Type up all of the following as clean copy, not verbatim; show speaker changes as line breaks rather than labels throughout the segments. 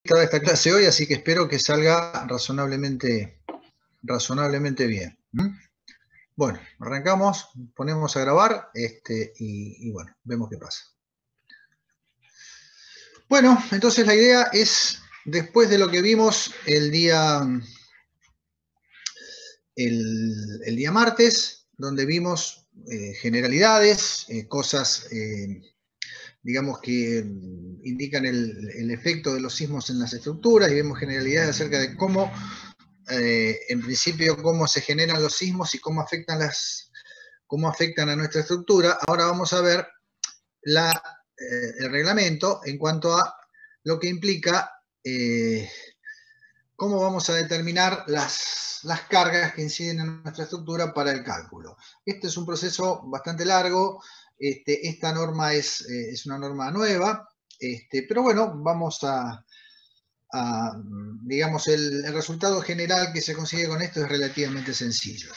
dictada esta clase hoy, así que espero que salga razonablemente bien. Bueno, arrancamos, ponemos a grabar y bueno, vemos qué pasa. Bueno, entonces la idea es, después de lo que vimos el día martes, donde vimos generalidades, cosas, digamos, que indican el efecto de los sismos en las estructuras, y vemos generalidades acerca de cómo, en principio, cómo se generan los sismos y cómo afectan a nuestra estructura. Ahora vamos a ver el reglamento en cuanto a lo que implica cómo vamos a determinar las cargas que inciden en nuestra estructura para el cálculo. Este es un proceso bastante largo. Esta norma es una norma nueva, pero bueno, vamos digamos, el resultado general que se consigue con esto es relativamente sencillo.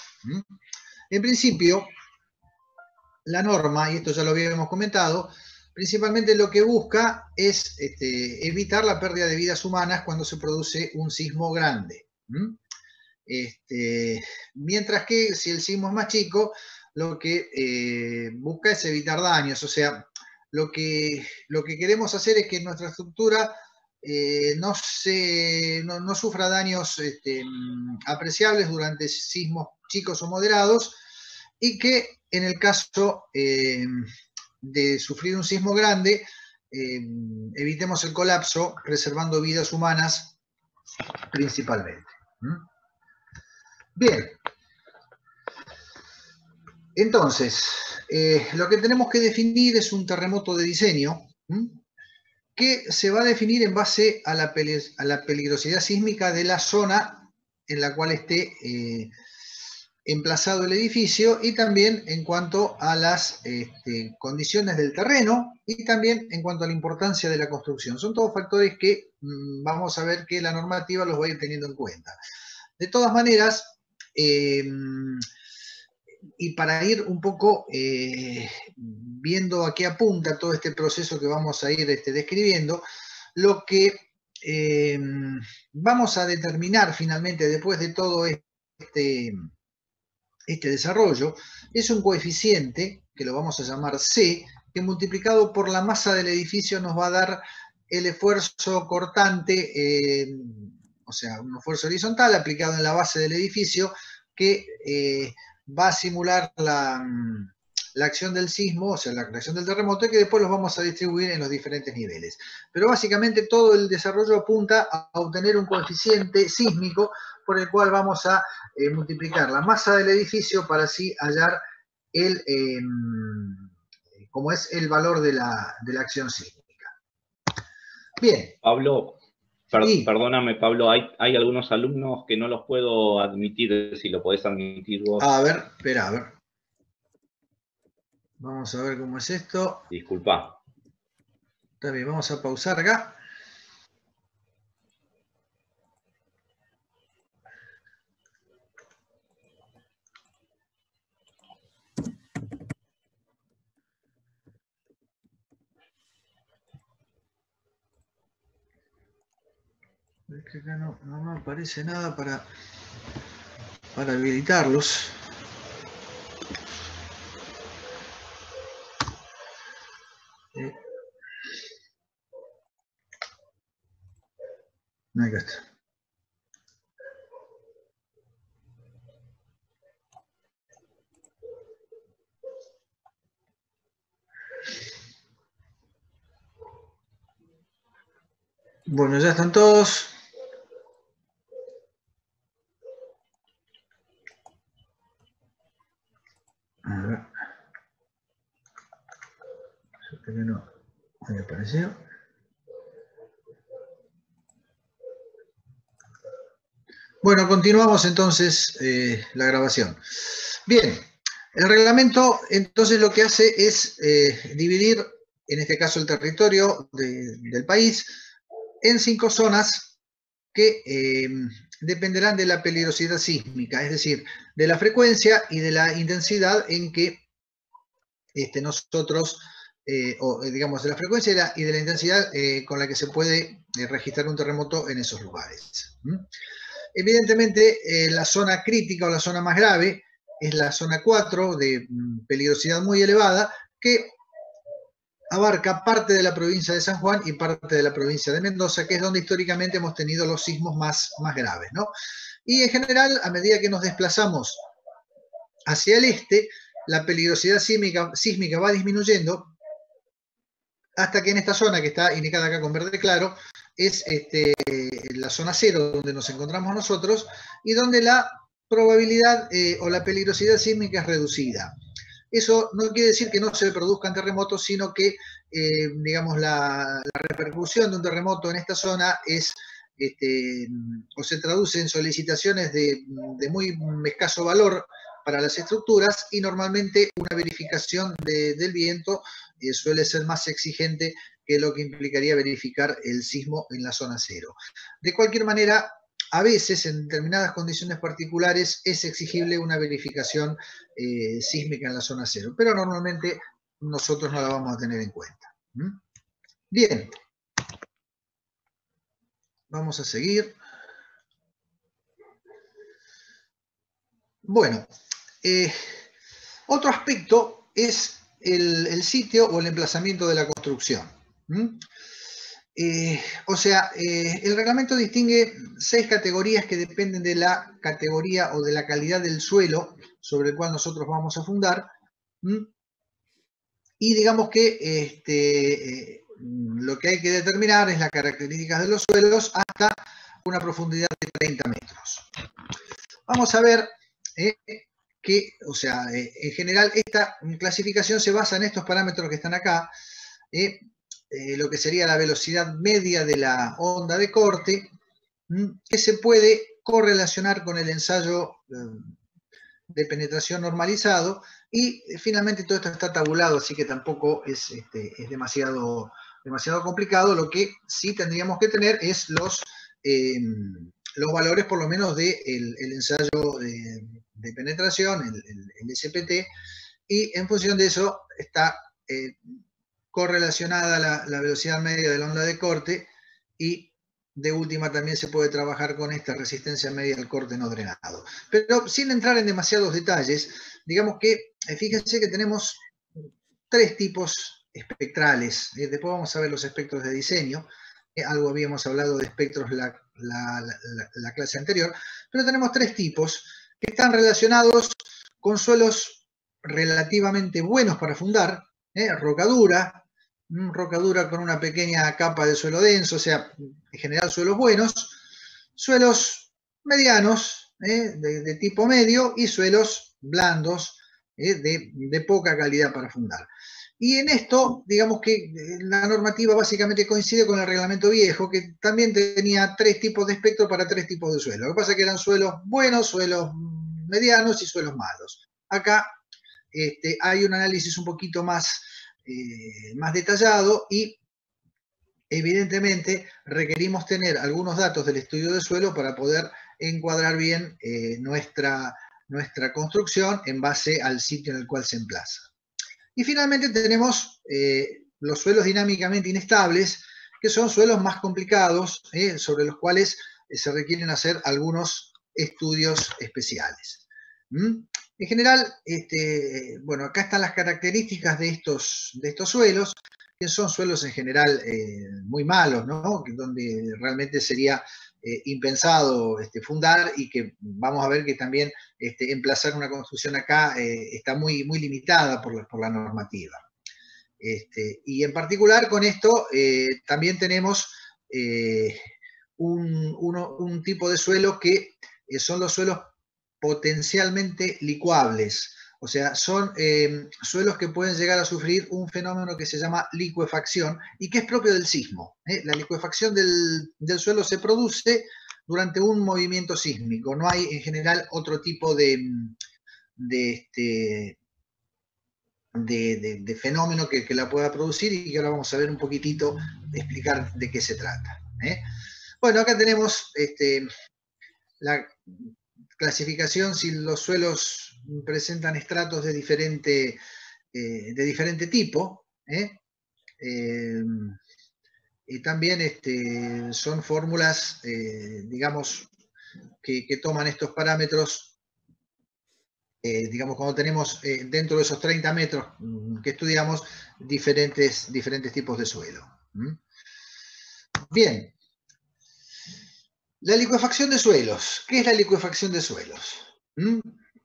En principio, la norma, y esto ya lo habíamos comentado, principalmente lo que busca es evitar la pérdida de vidas humanas cuando se produce un sismo grande. Mientras que si el sismo es más chico, lo que busca es evitar daños. O sea, lo que queremos hacer es que nuestra estructura no sufra daños apreciables durante sismos chicos o moderados, y que en el caso de sufrir un sismo grande, evitemos el colapso, preservando vidas humanas principalmente. Bien. Entonces, lo que tenemos que definir es un terremoto de diseño, que se va a definir en base a la peligrosidad sísmica de la zona en la cual esté emplazado el edificio, y también en cuanto a las condiciones del terreno, y también en cuanto a la importancia de la construcción. Son todos factores que vamos a ver que la normativa los va a ir teniendo en cuenta. De todas maneras, y para ir un poco viendo a qué apunta todo este proceso que vamos a ir describiendo, lo que vamos a determinar finalmente, después de todo este desarrollo, es un coeficiente, que lo vamos a llamar C, que multiplicado por la masa del edificio nos va a dar el esfuerzo cortante, o sea, un esfuerzo horizontal aplicado en la base del edificio, que va a simular la acción del sismo, o sea, la acción del terremoto, y que después los vamos a distribuir en los diferentes niveles. Pero básicamente todo el desarrollo apunta a obtener un coeficiente sísmico por el cual vamos a multiplicar la masa del edificio para así hallar como es el valor de la acción sísmica. Bien.
Pablo, perdóname, Pablo, hay algunos alumnos que no los puedo admitir, si lo podés admitir vos.
A ver, espera, a ver. Vamos a ver cómo es esto.
Disculpa.
Está bien, vamos a pausar acá. Es que acá no me aparece nada para habilitarlos. Acá está. Bueno, ya están todos. A ver. Que no me apareció. Bueno, continuamos entonces la grabación. Bien, el reglamento entonces lo que hace es dividir, en este caso el territorio del país, en 5 zonas que dependerán de la peligrosidad sísmica, es decir, de la frecuencia y de la intensidad en que nosotros digamos, de la frecuencia y de la intensidad con la que se puede registrar un terremoto en esos lugares. Evidentemente, la zona crítica o la zona más grave es la zona 4 de peligrosidad muy elevada, que abarca parte de la provincia de San Juan y parte de la provincia de Mendoza, que es donde históricamente hemos tenido los sismos más graves, ¿no? Y en general, a medida que nos desplazamos hacia el este, la peligrosidad sísmica va disminuyendo hasta que en esta zona, que está indicada acá con verde claro, es la zona 0 donde nos encontramos nosotros y donde la probabilidad o la peligrosidad sísmica es reducida. Eso no quiere decir que no se produzcan terremotos, sino que, digamos, la repercusión de un terremoto en esta zona es, o se traduce en solicitaciones de muy escaso valor para las estructuras, y normalmente una verificación del viento suele ser más exigente que lo que implicaría verificar el sismo en la zona 0. De cualquier manera, a veces, en determinadas condiciones particulares, es exigible una verificación sísmica en la zona 0, pero normalmente nosotros no la vamos a tener en cuenta. Bien. Vamos a seguir. Bueno, otro aspecto es el sitio o el emplazamiento de la construcción. O sea, el reglamento distingue 6 categorías que dependen de la categoría o de la calidad del suelo sobre el cual nosotros vamos a fundar. Y digamos que lo que hay que determinar es las características de los suelos hasta una profundidad de 30 metros. Vamos a ver que, o sea, en general esta clasificación se basa en estos parámetros que están acá, lo que sería la velocidad media de la onda de corte, que se puede correlacionar con el ensayo de penetración normalizado, y finalmente todo esto está tabulado, así que tampoco es demasiado complicado. Lo que sí tendríamos que tener es los valores por lo menos del ensayo de penetración, el SPT, y en función de eso está correlacionada la velocidad media de la onda de corte, y de última también se puede trabajar con esta resistencia media al corte no drenado. Pero sin entrar en demasiados detalles, digamos que fíjense que tenemos 3 tipos espectrales. Después vamos a ver los espectros de diseño. Algo habíamos hablado de espectros la clase anterior, pero tenemos 3 tipos que están relacionados con suelos relativamente buenos para fundar, roca dura con una pequeña capa de suelo denso, o sea, en general suelos buenos, suelos medianos, de tipo medio, y suelos blandos, de poca calidad para fundar. Y en esto, digamos que la normativa básicamente coincide con el reglamento viejo, que también tenía 3 tipos de espectro para 3 tipos de suelo. Lo que pasa es que eran suelos buenos, suelos medianos y suelos malos. Acá hay un análisis un poquito más detallado, y evidentemente requerimos tener algunos datos del estudio de suelo para poder encuadrar bien nuestra construcción en base al sitio en el cual se emplaza. Y finalmente tenemos los suelos dinámicamente inestables, que son suelos más complicados, sobre los cuales se requieren hacer algunos estudios especiales. En general, bueno, acá están las características de estos suelos, que son suelos en general muy malos, ¿no? Donde realmente sería impensado fundar, y que vamos a ver que también emplazar una construcción acá está muy limitada por la normativa. Y en particular con esto también tenemos un tipo de suelo que son los suelos potencialmente licuables. O sea, son suelos que pueden llegar a sufrir un fenómeno que se llama licuefacción, y que es propio del sismo. La licuefacción del suelo se produce durante un movimiento sísmico. No hay en general otro tipo de fenómeno que la pueda producir, y que ahora vamos a ver un poquitito, explicar de qué se trata. Bueno, acá tenemos la clasificación si los suelos presentan estratos de diferente tipo. Y también son fórmulas, digamos, que toman estos parámetros, digamos, cuando tenemos dentro de esos 30 metros que estudiamos diferentes tipos de suelo. Bien. La licuefacción de suelos. ¿Qué es la licuefacción de suelos?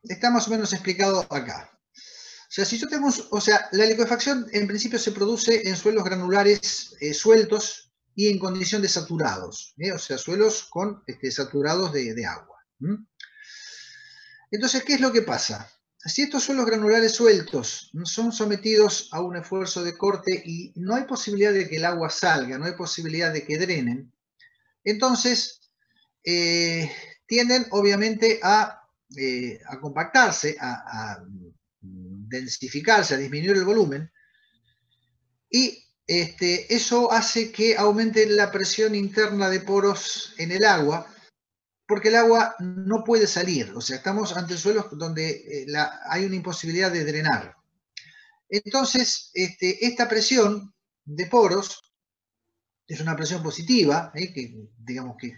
Está más o menos explicado acá. O sea, si yo tengo, la licuefacción en principio se produce en suelos granulares sueltos y en condición de saturados, o sea, suelos saturados de agua. Entonces, ¿qué es lo que pasa? Si estos suelos granulares sueltos son sometidos a un esfuerzo de corte y no hay posibilidad de que el agua salga, no hay posibilidad de que drenen, entonces tienden obviamente a compactarse, a densificarse, a disminuir el volumen, y eso hace que aumente la presión interna de poros en el agua, porque el agua no puede salir. O sea, estamos ante suelos donde hay una imposibilidad de drenar. Entonces, esta presión de poros es una presión positiva, que digamos que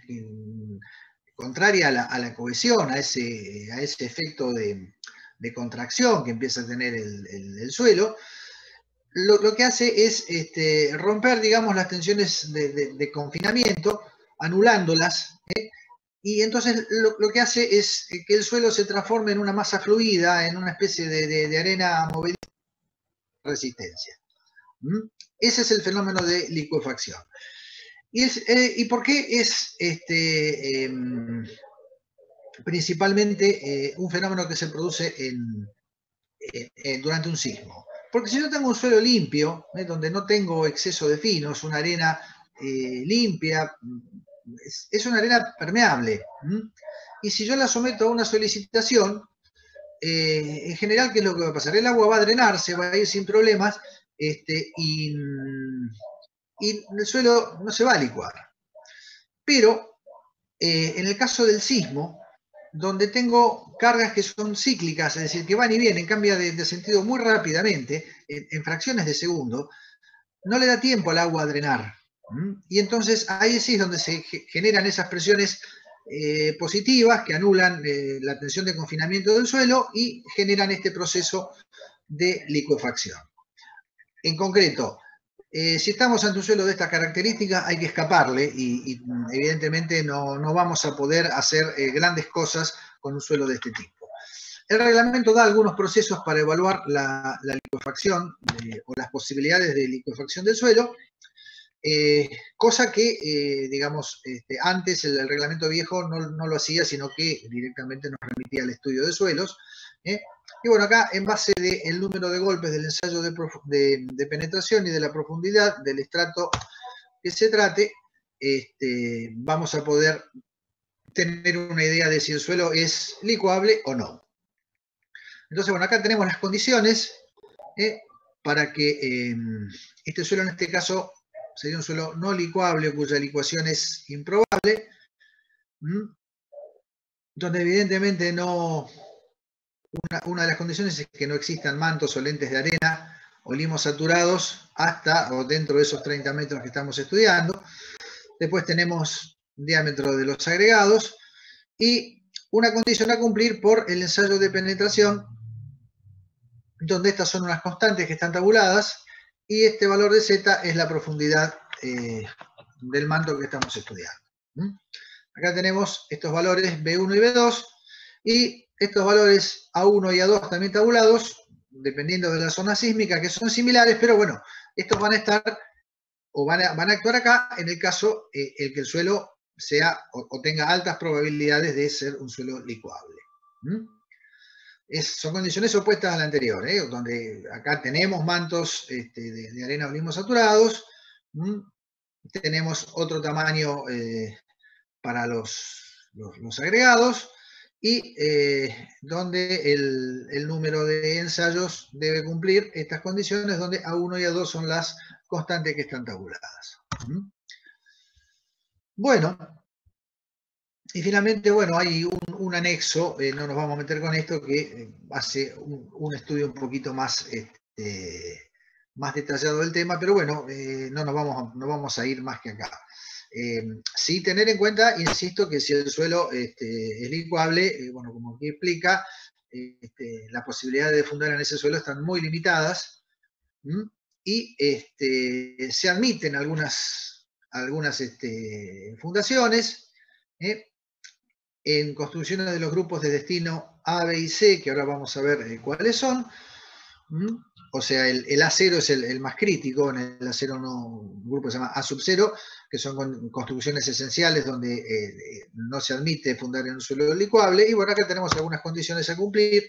contraria a la cohesión, a ese efecto de contracción que empieza a tener el suelo. Lo que hace es romper, digamos, las tensiones de confinamiento, anulándolas, y entonces lo que hace es que el suelo se transforme en una masa fluida, en una especie de arena movediza de resistencia. Ese es el fenómeno de licuefacción. ¿Y por qué es principalmente un fenómeno que se produce durante un sismo? Porque si yo tengo un suelo limpio, donde no tengo exceso de finos, una arena limpia, es una arena permeable. Y si yo la someto a una solicitación, en general, ¿qué es lo que va a pasar? El agua va a drenarse, va a ir sin problemas, y el suelo no se va a licuar. Pero en el caso del sismo, donde tengo cargas que son cíclicas, es decir, que van y vienen, cambian de sentido muy rápidamente, en fracciones de segundo, no le da tiempo al agua a drenar. Y entonces ahí sí es donde se generan esas presiones positivas que anulan la tensión de confinamiento del suelo y generan este proceso de licuefacción. En concreto, si estamos ante un suelo de estas características, hay que escaparle y evidentemente no vamos a poder hacer grandes cosas con un suelo de este tipo. El reglamento da algunos procesos para evaluar la licuefacción o las posibilidades de licuefacción del suelo, cosa que, digamos, antes el reglamento viejo no lo hacía, sino que directamente nos remitía al estudio de suelos. Y bueno, acá en base del número de golpes del ensayo de penetración y de la profundidad del estrato que se trate, vamos a poder tener una idea de si el suelo es licuable o no. Entonces, bueno, acá tenemos las condiciones para que este suelo, en este caso, sería un suelo no licuable, cuya licuación es improbable, donde evidentemente una de las condiciones es que no existan mantos o lentes de arena o limos saturados hasta o dentro de esos 30 metros que estamos estudiando. Después tenemos diámetro de los agregados y una condición a cumplir por el ensayo de penetración, donde estas son unas constantes que están tabuladas y este valor de Z es la profundidad del manto que estamos estudiando. Acá tenemos estos valores B1 y B2 y estos valores A1 y A2 también tabulados, dependiendo de la zona sísmica, que son similares, pero bueno, estos van a estar o van a actuar acá en el caso el que el suelo sea o tenga altas probabilidades de ser un suelo licuable. Son condiciones opuestas a la anterior, donde acá tenemos mantos de arena o limos saturados, tenemos otro tamaño para los agregados y donde el número de ensayos debe cumplir estas condiciones, donde A1 y A2 son las constantes que están tabuladas. Bueno, y finalmente, bueno, hay un anexo, no nos vamos a meter con esto, que hace un estudio un poquito más más detallado del tema, pero bueno, no vamos a ir más que acá. Sí tener en cuenta, insisto, que si el suelo es licuable, bueno, como aquí explica, las posibilidades de fundar en ese suelo están muy limitadas. Y se admiten algunas fundaciones en construcciones de los grupos de destino A, B y C, que ahora vamos a ver cuáles son. O sea, el A0 es el más crítico, en el A0 un grupo que se llama A sub 0, que son construcciones esenciales donde no se admite fundar en un suelo licuable. Y bueno, acá tenemos algunas condiciones a cumplir.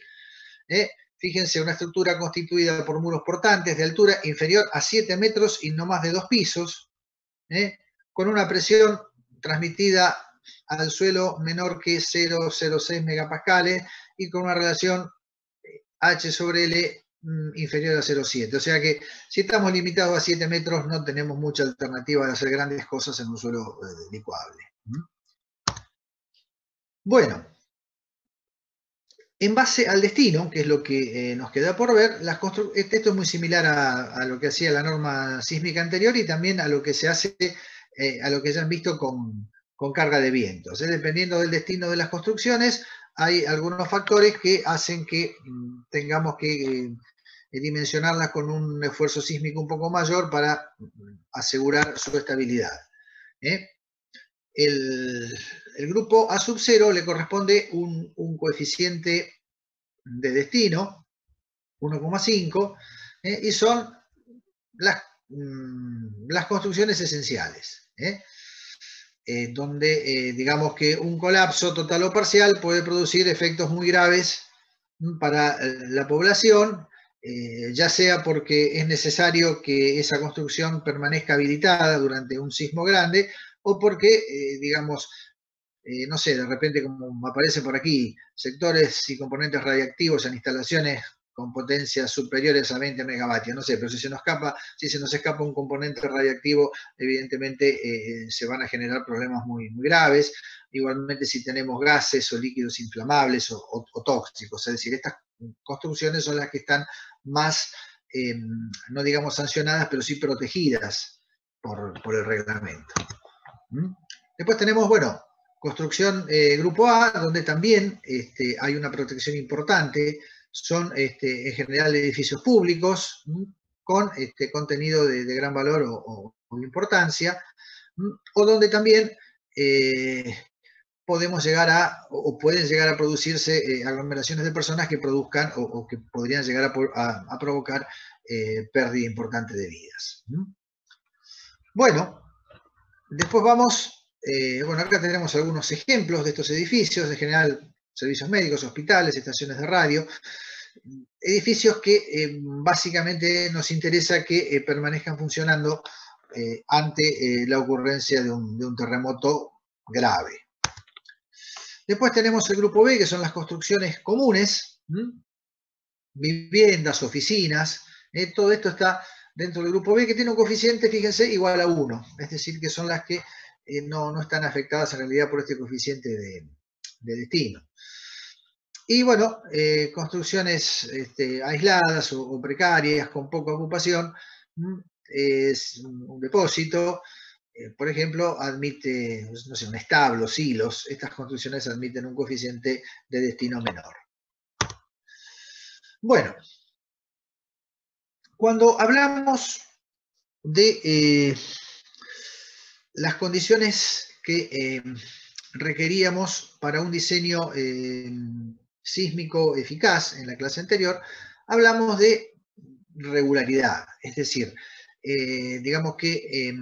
Fíjense, una estructura constituida por muros portantes de altura inferior a 7 metros y no más de 2 pisos, con una presión transmitida al suelo menor que 0,06 megapascales y con una relación H sobre L inferior a 0,7. O sea que si estamos limitados a 7 metros no tenemos mucha alternativa de hacer grandes cosas en un suelo licuable. Bueno, en base al destino, que es lo que nos queda por ver, esto es muy similar a lo que hacía la norma sísmica anterior y también a lo que se hace, a lo que ya han visto con carga de vientos. Dependiendo del destino de las construcciones, hay algunos factores que hacen que tengamos que dimensionarlas con un esfuerzo sísmico un poco mayor para asegurar su estabilidad. El grupo A sub 0 le corresponde un coeficiente de destino, 1,5, y son las construcciones esenciales, donde digamos que un colapso total o parcial puede producir efectos muy graves para la población, ya sea porque es necesario que esa construcción permanezca habilitada durante un sismo grande, o porque, digamos, no sé, de repente como aparece por aquí, sectores y componentes radiactivos en instalaciones con potencias superiores a 20 megavatios, no sé, pero si se nos escapa un componente radiactivo, evidentemente se van a generar problemas muy, muy graves. Igualmente si tenemos gases o líquidos inflamables o tóxicos, es decir, estas construcciones son las que están más, no digamos sancionadas, pero sí protegidas por el reglamento. Después tenemos, bueno, construcción grupo A, donde también hay una protección importante, son en general edificios públicos con contenido de gran valor o importancia, o donde también podemos llegar o pueden llegar a producirse aglomeraciones de personas que produzcan o que podrían llegar a provocar pérdida importante de vidas. Bueno, después vamos, bueno, acá tenemos algunos ejemplos de estos edificios, en general servicios médicos, hospitales, estaciones de radio, edificios que básicamente nos interesa que permanezcan funcionando ante la ocurrencia de un terremoto grave. Después tenemos el grupo B, que son las construcciones comunes, viviendas, oficinas, todo esto está dentro del grupo B, que tiene un coeficiente, fíjense, igual a 1, es decir, que son las que no están afectadas en realidad por este coeficiente de destino. Y bueno, construcciones aisladas o precarias, con poca ocupación, es un depósito, por ejemplo, admite, no sé, un establo, silos, estas construcciones admiten un coeficiente de destino menor. Bueno, cuando hablamos de las condiciones que requeríamos para un diseño sísmico eficaz en la clase anterior, hablamos de regularidad, es decir, digamos que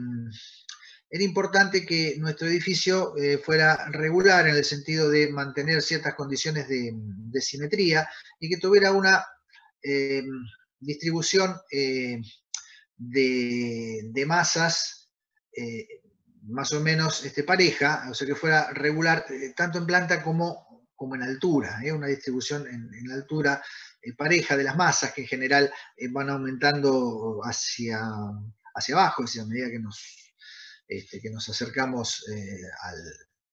era importante que nuestro edificio fuera regular en el sentido de mantener ciertas condiciones de simetría y que tuviera una distribución de masas más o menos pareja, o sea que fuera regular tanto en planta como en altura, una distribución en altura pareja de las masas que en general van aumentando hacia abajo, a medida que nos acercamos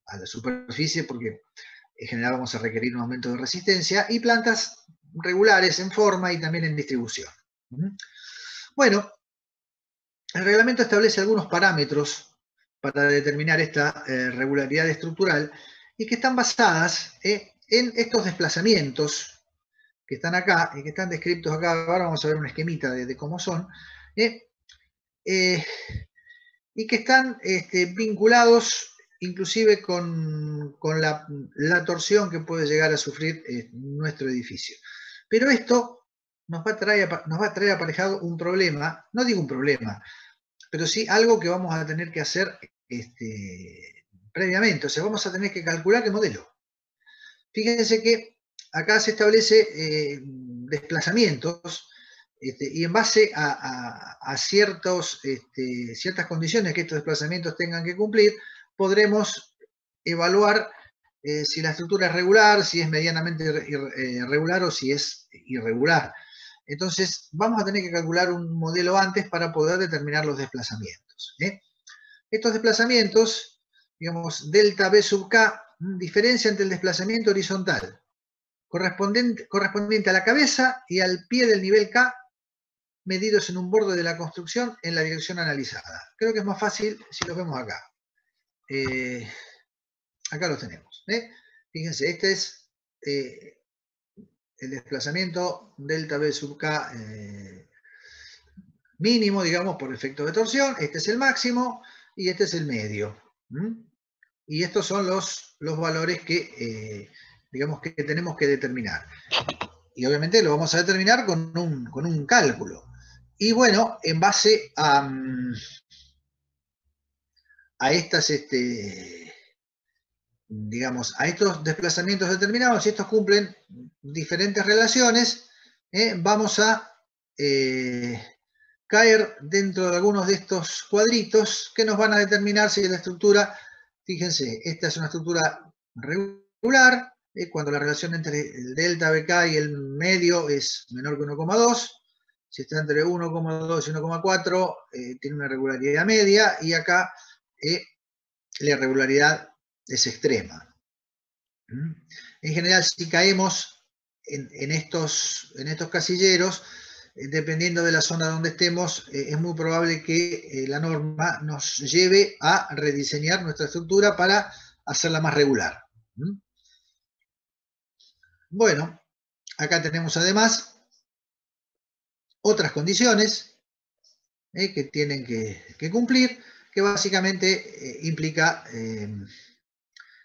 a la superficie, porque en general vamos a requerir un aumento de resistencia, y plantas regulares en forma y también en distribución. Bueno, el reglamento establece algunos parámetros para determinar esta regularidad estructural y que están basadas en estos desplazamientos que están acá y que están descritos acá. Ahora vamos a ver un esquemita de cómo son. Y que están vinculados inclusive con la torsión que puede llegar a sufrir nuestro edificio. Pero esto nos va a traer aparejado un problema, no digo un problema, pero sí algo que vamos a tener que hacer previamente, o sea, vamos a tener que calcular el modelo. Fíjense que acá se establece desplazamientos y en base a ciertas condiciones que estos desplazamientos tengan que cumplir, podremos evaluar si la estructura es regular, si es medianamente regular o si es irregular. Entonces, vamos a tener que calcular un modelo antes para poder determinar los desplazamientos. Estos desplazamientos, digamos, delta B sub K, diferencia entre el desplazamiento horizontal correspondiente a la cabeza y al pie del nivel K, medidos en un borde de la construcción en la dirección analizada. Creo que es más fácil si los vemos acá. Acá los tenemos. Fíjense, este es el desplazamiento delta B sub K mínimo, digamos, por efecto de torsión. Este es el máximo y este es el medio. Y estos son los valores que, digamos, que tenemos que determinar. Y obviamente lo vamos a determinar con un cálculo. Y bueno, en base a estas, digamos, a estos desplazamientos determinados, si estos cumplen diferentes relaciones, vamos a caer dentro de algunos de estos cuadritos que nos van a determinar si la estructura, fíjense, esta es una estructura regular, cuando la relación entre el delta BK y el medio es menor que 1,2, si está entre 1,2 y 1,4, tiene una regularidad media, y acá la irregularidad es extrema. En general, si caemos en estos casilleros, dependiendo de la zona donde estemos, es muy probable que la norma nos lleve a rediseñar nuestra estructura para hacerla más regular. Bueno, acá tenemos además otras condiciones que tienen que cumplir, que básicamente implica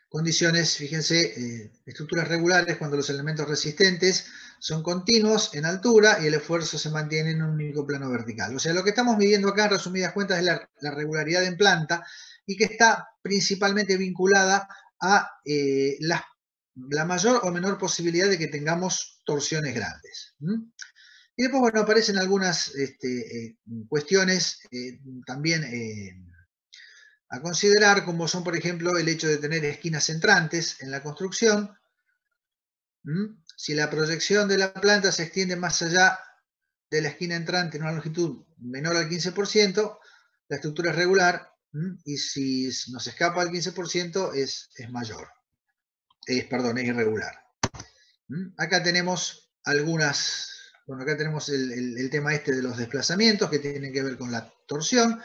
condiciones, fíjense, estructuras regulares cuando los elementos resistentes son continuos en altura y el esfuerzo se mantiene en un único plano vertical. O sea, lo que estamos midiendo acá, en resumidas cuentas, es la regularidad en planta y que está principalmente vinculada a la mayor o menor posibilidad de que tengamos torsiones grandes. Y después, bueno, aparecen algunas cuestiones también a considerar, como son, por ejemplo, el hecho de tener esquinas entrantes en la construcción. Si la proyección de la planta se extiende más allá de la esquina entrante en una longitud menor al 15%, la estructura es regular, y si nos escapa al 15% es mayor. Perdón, es irregular. Acá tenemos algunas, bueno, acá tenemos el tema de los desplazamientos que tienen que ver con la torsión.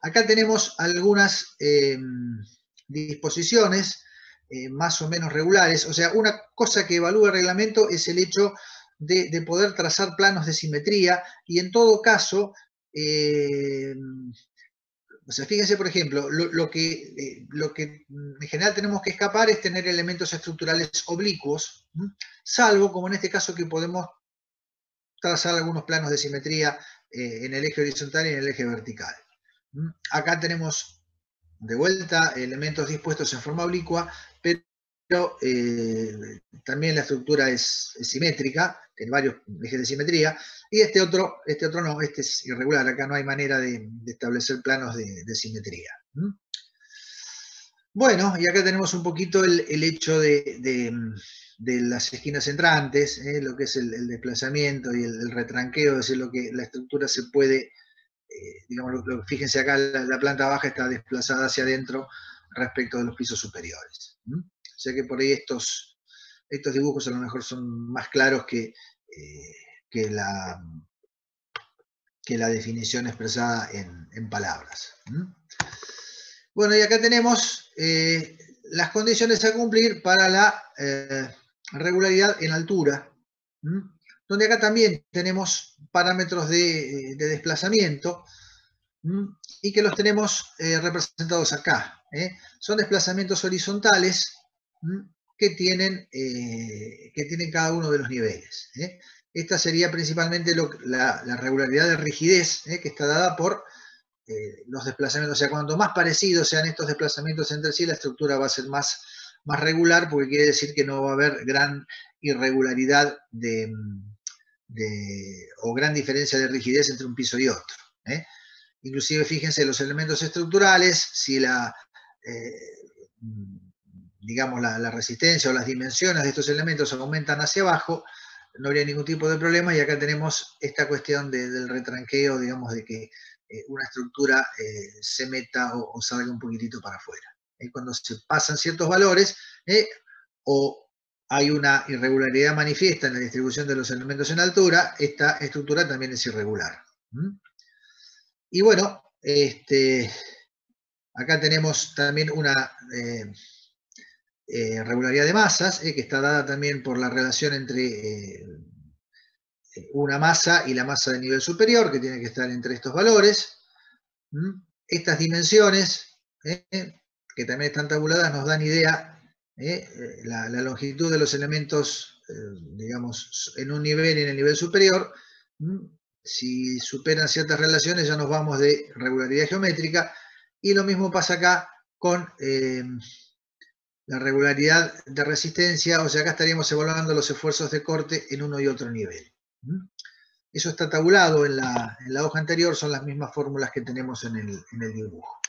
Acá tenemos algunas disposiciones más o menos regulares. O sea, una cosa que evalúa el reglamento es el hecho de poder trazar planos de simetría y en todo caso, o sea, fíjense, por ejemplo, lo que en general tenemos que escapar es tener elementos estructurales oblicuos, salvo, como en este caso, que podemos trazar algunos planos de simetría en el eje horizontal y en el eje vertical. Acá tenemos de vuelta elementos dispuestos en forma oblicua, pero también la estructura es simétrica, tiene varios ejes de simetría, y este otro no, este es irregular, acá no hay manera de establecer planos de simetría. Bueno, y acá tenemos un poquito el hecho de las esquinas entrantes, lo que es el desplazamiento y el retranqueo, es decir, lo que la estructura se puede, digamos, fíjense acá, la planta baja está desplazada hacia adentro respecto de los pisos superiores. O sea que por ahí estos dibujos a lo mejor son más claros que que la definición expresada en palabras. Bueno, y acá tenemos las condiciones a cumplir para la regularidad en altura, donde acá también tenemos parámetros de desplazamiento, y que los tenemos representados acá. Son desplazamientos horizontales que tienen cada uno de los niveles. Esta sería principalmente la regularidad de rigidez, que está dada por los desplazamientos. O sea, cuanto más parecidos sean estos desplazamientos entre sí, la estructura va a ser más regular, porque quiere decir que no va a haber gran irregularidad o gran diferencia de rigidez entre un piso y otro. Inclusive, fíjense, los elementos estructurales, si digamos, la resistencia o las dimensiones de estos elementos aumentan hacia abajo, no habría ningún tipo de problema, y acá tenemos esta cuestión del retranqueo, digamos, de que una estructura se meta o salga un poquitito para afuera. Cuando se pasan ciertos valores, o hay una irregularidad manifiesta en la distribución de los elementos en altura, esta estructura también es irregular. Y bueno, acá tenemos también una regularidad de masas, que está dada también por la relación entre una masa y la masa de nivel superior, que tiene que estar entre estos valores. Estas dimensiones, que también están tabuladas, nos dan idea, la longitud de los elementos, digamos, en un nivel y en el nivel superior. Si superan ciertas relaciones, ya nos vamos de regularidad geométrica, y lo mismo pasa acá con la regularidad de resistencia. O sea, acá estaríamos evaluando los esfuerzos de corte en uno y otro nivel. Eso está tabulado en la hoja anterior, son las mismas fórmulas que tenemos en el dibujo.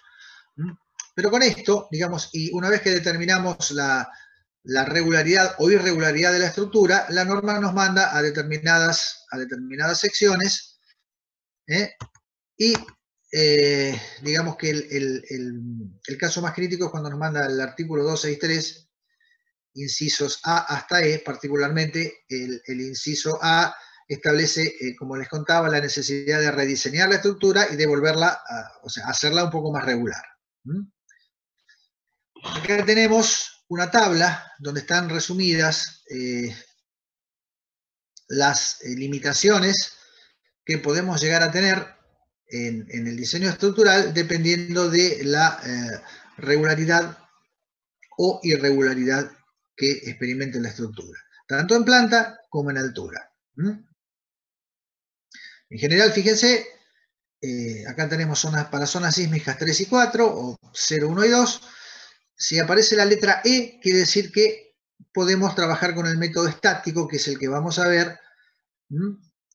Pero con esto, digamos, y una vez que determinamos la regularidad o irregularidad de la estructura, la norma nos manda a determinadas secciones, y digamos que el caso más crítico es cuando nos manda el artículo 263, incisos A hasta E. Particularmente el inciso A establece, como les contaba, la necesidad de rediseñar la estructura y de volverla, o sea, hacerla un poco más regular. Acá tenemos una tabla donde están resumidas las limitaciones que podemos llegar a tener en el diseño estructural, dependiendo de la regularidad o irregularidad que experimente la estructura, tanto en planta como en altura. En general, fíjense, acá tenemos zonas para zonas sísmicas 3 y 4, o 0, 1 y 2. Si aparece la letra E, quiere decir que podemos trabajar con el método estático, que es el que vamos a ver,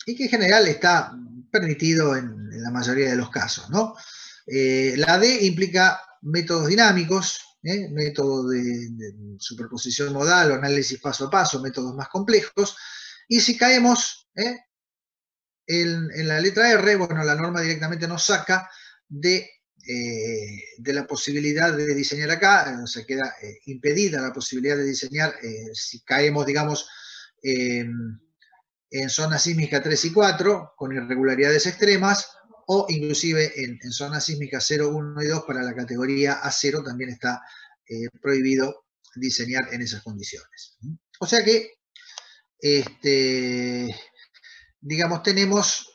y que en general está permitido en la mayoría de los casos, ¿no? La D implica métodos dinámicos, método de superposición modal o análisis paso a paso, métodos más complejos. Y si caemos en la letra R, bueno, la norma directamente nos saca de la posibilidad de diseñar acá, se queda impedida la posibilidad de diseñar si caemos, digamos, en zonas sísmicas 3 y 4, con irregularidades extremas, o inclusive en zonas sísmicas 0, 1 y 2, para la categoría A0 también está prohibido diseñar en esas condiciones. O sea que, digamos, tenemos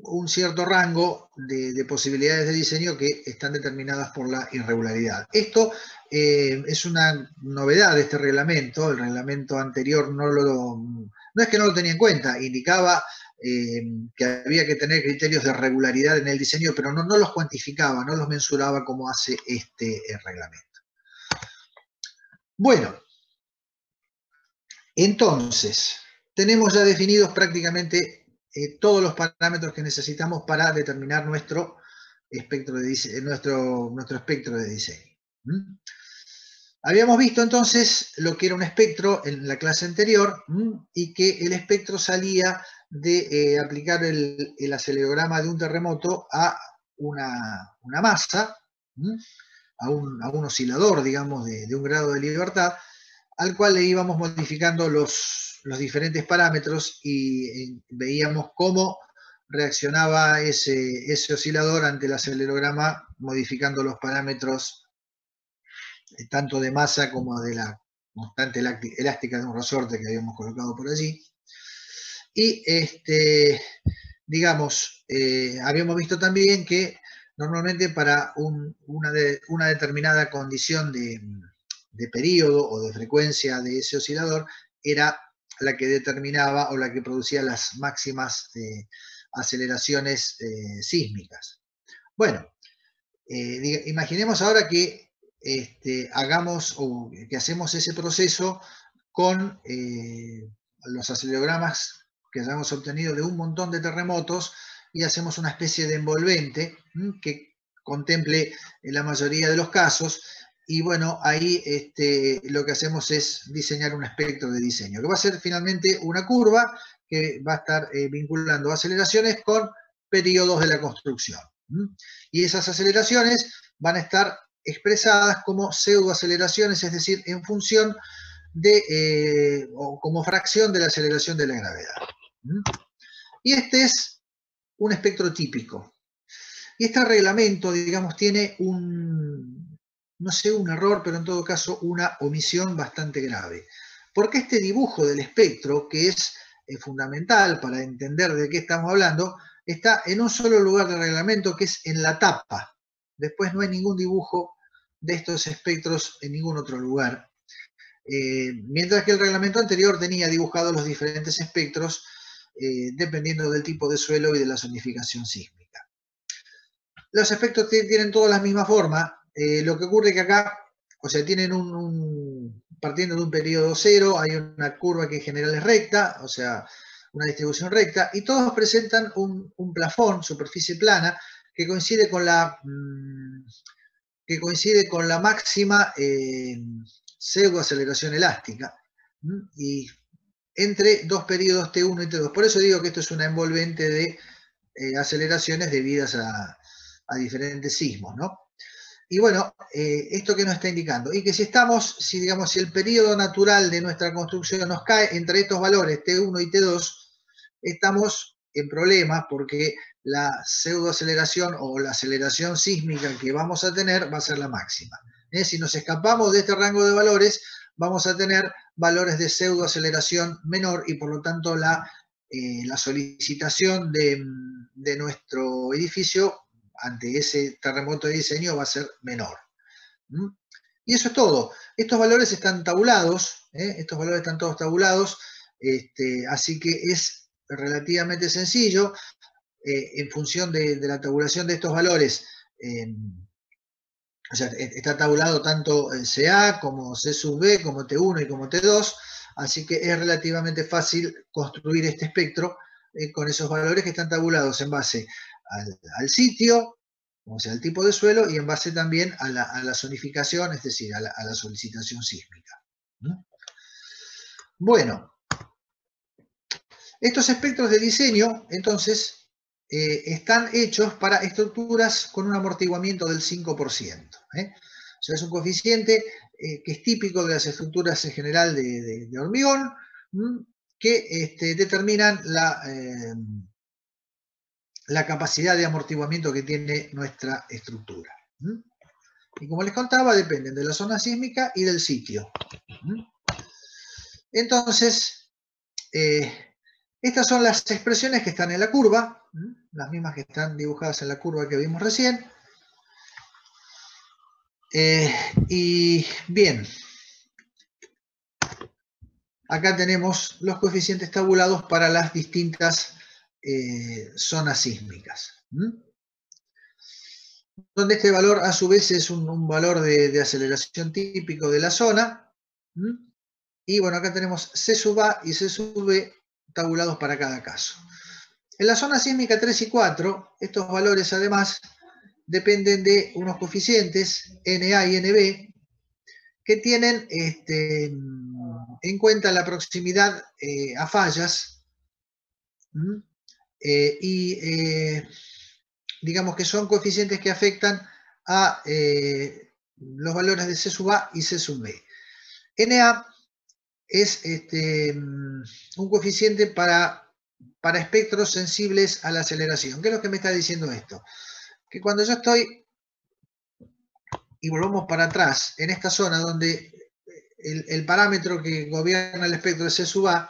un cierto rango de posibilidades de diseño que están determinadas por la irregularidad. Esto es una novedad de este reglamento. El reglamento anterior no es que no lo tenía en cuenta, indicaba que había que tener criterios de regularidad en el diseño, pero no los cuantificaba, no los mensuraba como hace este reglamento. Bueno, entonces, tenemos ya definidos prácticamente todos los parámetros que necesitamos para determinar nuestro espectro de diseño. Habíamos visto entonces lo que era un espectro en la clase anterior, y que el espectro salía de aplicar el acelerograma de un terremoto a una masa, a un oscilador, digamos, de un grado de libertad, al cual le íbamos modificando los diferentes parámetros, y veíamos cómo reaccionaba ese oscilador ante el acelerograma modificando los parámetros tanto de masa como de la constante elástica de un resorte que habíamos colocado por allí. Y digamos, habíamos visto también que normalmente para una determinada condición de periodo o de frecuencia de ese oscilador era la que determinaba o la que producía las máximas aceleraciones sísmicas. Bueno, imaginemos ahora que hagamos o que hacemos ese proceso con los acelerogramas que hayamos obtenido de un montón de terremotos y hacemos una especie de envolvente que contemple la mayoría de los casos. Y bueno, ahí lo que hacemos es diseñar un espectro de diseño, que va a ser finalmente una curva que va a estar vinculando aceleraciones con periodos de la construcción. Y esas aceleraciones van a estar expresadas como pseudoaceleraciones, es decir, en función o como fracción de la aceleración de la gravedad. Y este es un espectro típico. Y este reglamento, digamos, tiene no sé, un error, pero en todo caso una omisión bastante grave. Porque este dibujo del espectro, que es fundamental para entender de qué estamos hablando, está en un solo lugar del reglamento, que es en la tapa. Después no hay ningún dibujo de estos espectros en ningún otro lugar. Mientras que el reglamento anterior tenía dibujados los diferentes espectros dependiendo del tipo de suelo y de la zonificación sísmica. Los espectros tienen todas la misma forma. Lo que ocurre es que acá, o sea, tienen partiendo de un periodo cero, hay una curva que en general es recta, o sea, una distribución recta, y todos presentan un plafón, superficie plana, que coincide con la máxima pseudoaceleración elástica, y entre dos periodos T1 y T2. Por eso digo que esto es una envolvente de aceleraciones debidas a diferentes sismos, ¿no? Y bueno, ¿esto qué nos está indicando? Y que si el periodo natural de nuestra construcción nos cae entre estos valores T1 y T2, estamos en problemas porque la pseudoaceleración o la aceleración sísmica que vamos a tener va a ser la máxima. Si nos escapamos de este rango de valores, vamos a tener valores de pseudoaceleración menor y por lo tanto la solicitación de nuestro edificio ante ese terremoto de diseño va a ser menor. Y eso es todo. Estos valores están tabulados, estos valores están todos tabulados, así que es relativamente sencillo, en función de la tabulación de estos valores, o sea, está tabulado tanto CA como C sub B, como T1 y como T2, así que es relativamente fácil construir este espectro con esos valores que están tabulados en base al sitio, o sea, al tipo de suelo, y en base también a la zonificación, es decir, a la solicitación sísmica. Bueno, estos espectros de diseño, entonces, están hechos para estructuras con un amortiguamiento del 5%. O sea, es un coeficiente que es típico de las estructuras en general de hormigón, que determinan la capacidad de amortiguamiento que tiene nuestra estructura. Y como les contaba, dependen de la zona sísmica y del sitio. Entonces, estas son las expresiones que están en la curva, las mismas que están dibujadas en la curva que vimos recién. Y bien, acá tenemos los coeficientes tabulados para las distintas zonas sísmicas. Donde este valor a su vez es un valor de aceleración típico de la zona. Y bueno, acá tenemos C sub A y C sub B tabulados para cada caso. En la zona sísmica 3 y 4, estos valores además dependen de unos coeficientes NA y NB que tienen en cuenta la proximidad a fallas y digamos que son coeficientes que afectan a los valores de C sub A y C sub B. NA es un coeficiente para para espectros sensibles a la aceleración. ¿Qué es lo que me está diciendo esto? Que cuando yo estoy, y volvamos para atrás, en esta zona donde el parámetro que gobierna el espectro es C sub A,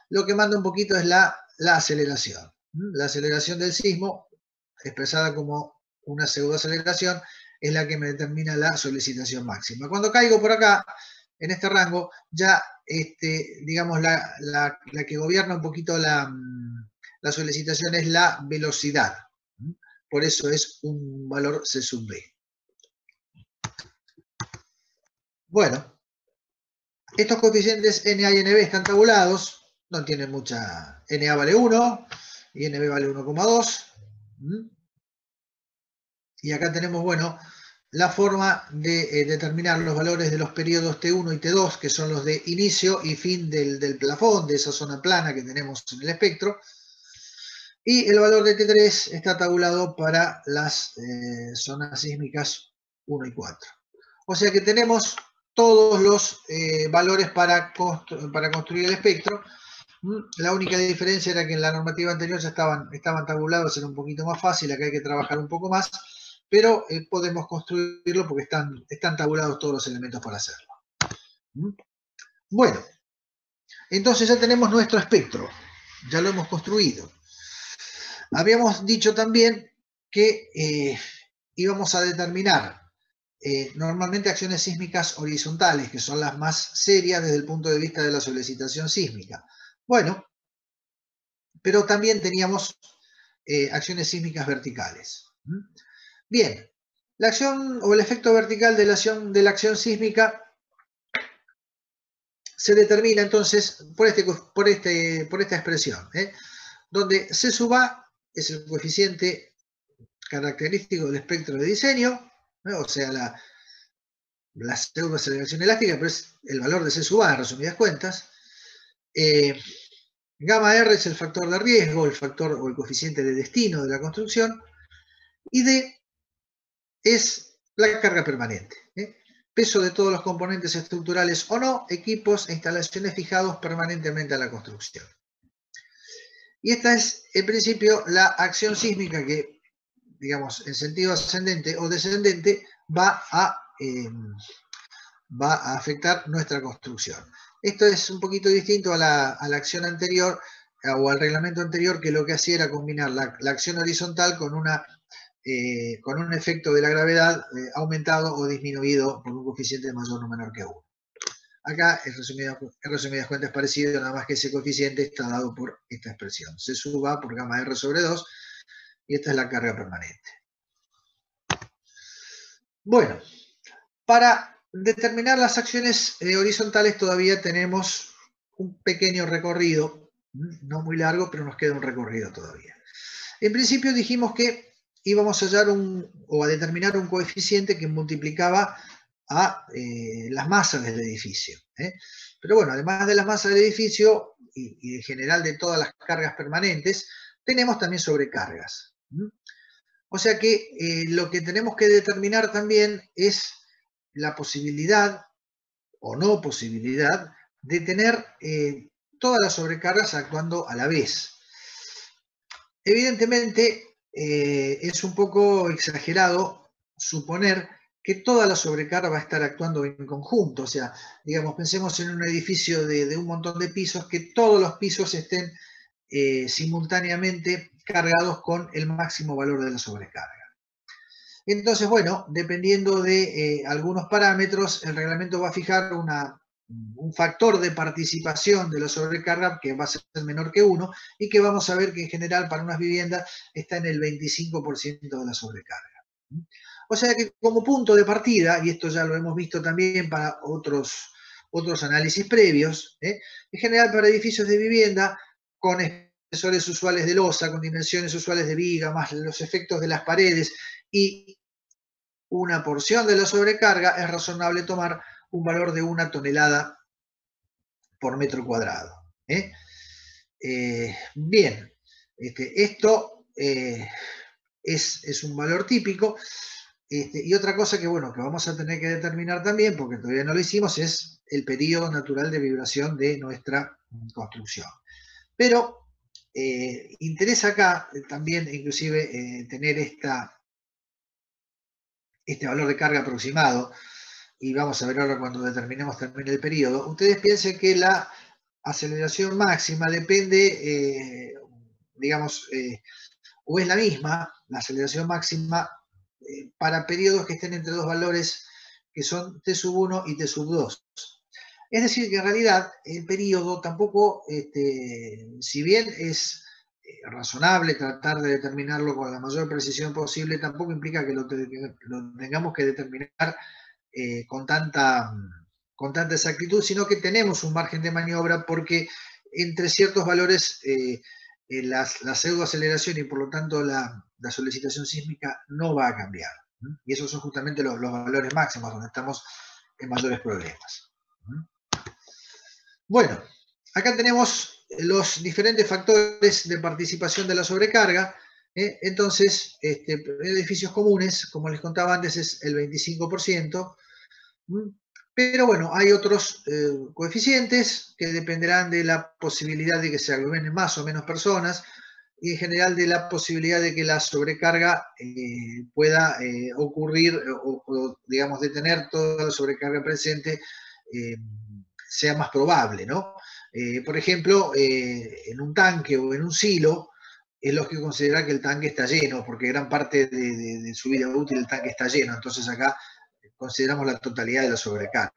lo que manda un poquito es la aceleración. La aceleración del sismo, expresada como una pseudoaceleración, es la que me determina la solicitación máxima. Cuando caigo por acá, en este rango, ya, digamos, la que gobierna un poquito la solicitación es la velocidad. Por eso es un valor C sub B. Bueno, estos coeficientes NA y NB están tabulados, no tienen mucha. NA vale 1 y NB vale 1,2. Y acá tenemos, bueno, la forma de determinar los valores de los periodos T1 y T2, que son los de inicio y fin del plafón, de esa zona plana que tenemos en el espectro. Y el valor de T3 está tabulado para las zonas sísmicas 1 y 4. O sea que tenemos todos los valores para construir el espectro. La única diferencia era que en la normativa anterior ya estaban tabulados, era un poquito más fácil, acá hay que trabajar un poco más, pero podemos construirlo porque están tabulados todos los elementos para hacerlo. Bueno, entonces ya tenemos nuestro espectro, ya lo hemos construido. Habíamos dicho también que íbamos a determinar normalmente acciones sísmicas horizontales, que son las más serias desde el punto de vista de la solicitación sísmica. Bueno, pero también teníamos acciones sísmicas verticales. Bien, la acción o el efecto vertical de la acción sísmica se determina entonces por esta expresión, donde C sub A es el coeficiente característico del espectro de diseño, o sea, la pseudoaceleración elástica, pero es el valor de C sub A, en resumidas cuentas. Gamma R es el factor de riesgo, el factor o el coeficiente de destino de la construcción, y D es la carga permanente. Peso de todos los componentes estructurales o no, equipos e instalaciones fijados permanentemente a la construcción. Y esta es, en principio, la acción sísmica que, digamos, en sentido ascendente o descendente va a afectar nuestra construcción. Esto es un poquito distinto a la acción anterior o al reglamento anterior, que lo que hacía era combinar la acción horizontal con un efecto de la gravedad aumentado o disminuido por un coeficiente mayor o menor que 1. Acá, en resumidas cuentas, es parecido, nada más que ese coeficiente está dado por esta expresión. C sub A por gamma R sobre 2, y esta es la carga permanente. Bueno, para determinar las acciones horizontales todavía tenemos un pequeño recorrido, no muy largo, pero nos queda un recorrido todavía. En principio dijimos que íbamos a hallar o a determinar un coeficiente que multiplicaba a las masas del edificio. Pero bueno, además de las masas del edificio y en general de todas las cargas permanentes, tenemos también sobrecargas. O sea que lo que tenemos que determinar también es la posibilidad o no posibilidad de tener todas las sobrecargas actuando a la vez. Evidentemente, es un poco exagerado suponer que toda la sobrecarga va a estar actuando en conjunto. O sea, digamos, pensemos en un edificio de un montón de pisos, que todos los pisos estén simultáneamente cargados con el máximo valor de la sobrecarga. Entonces, bueno, dependiendo de algunos parámetros, el reglamento va a fijar un factor de participación de la sobrecarga que va a ser menor que 1 y que vamos a ver que en general para unas viviendas está en el 25% de la sobrecarga. O sea que como punto de partida, y esto ya lo hemos visto también para otros análisis previos, en general para edificios de vivienda con espesores usuales de losa, con dimensiones usuales de viga, más los efectos de las paredes y una porción de la sobrecarga, es razonable tomar un valor de 1 tonelada por metro cuadrado. Bien, esto es un valor típico. Y otra cosa que, bueno, que vamos a tener que determinar también, porque todavía no lo hicimos, es el periodo natural de vibración de nuestra construcción. Pero interesa acá también inclusive tener este valor de carga aproximado, y vamos a ver ahora cuando determinemos también el periodo. Ustedes piensen que la aceleración máxima depende, digamos, o es la misma, la aceleración máxima, para periodos que estén entre dos valores que son t sub 1 y t sub 2. Es decir, que en realidad el periodo tampoco, si bien es razonable tratar de determinarlo con la mayor precisión posible, tampoco implica que lo tengamos que determinar con tanta exactitud, sino que tenemos un margen de maniobra porque entre ciertos valores la pseudoaceleración y por lo tanto la solicitación sísmica no va a cambiar. Y esos son justamente los valores máximos donde estamos en mayores problemas. Bueno, acá tenemos los diferentes factores de participación de la sobrecarga. Entonces, edificios comunes, como les contaba antes, es el 25%. Pero bueno, hay otros coeficientes que dependerán de la posibilidad de que se aglomeren más o menos personas y en general de la posibilidad de que la sobrecarga pueda ocurrir o, digamos, de tener toda la sobrecarga presente sea más probable, ¿no? Por ejemplo, en un tanque o en un silo, es lógico considerar que el tanque está lleno, porque gran parte de su vida útil el tanque está lleno. Entonces acá consideramos la totalidad de la sobrecarga.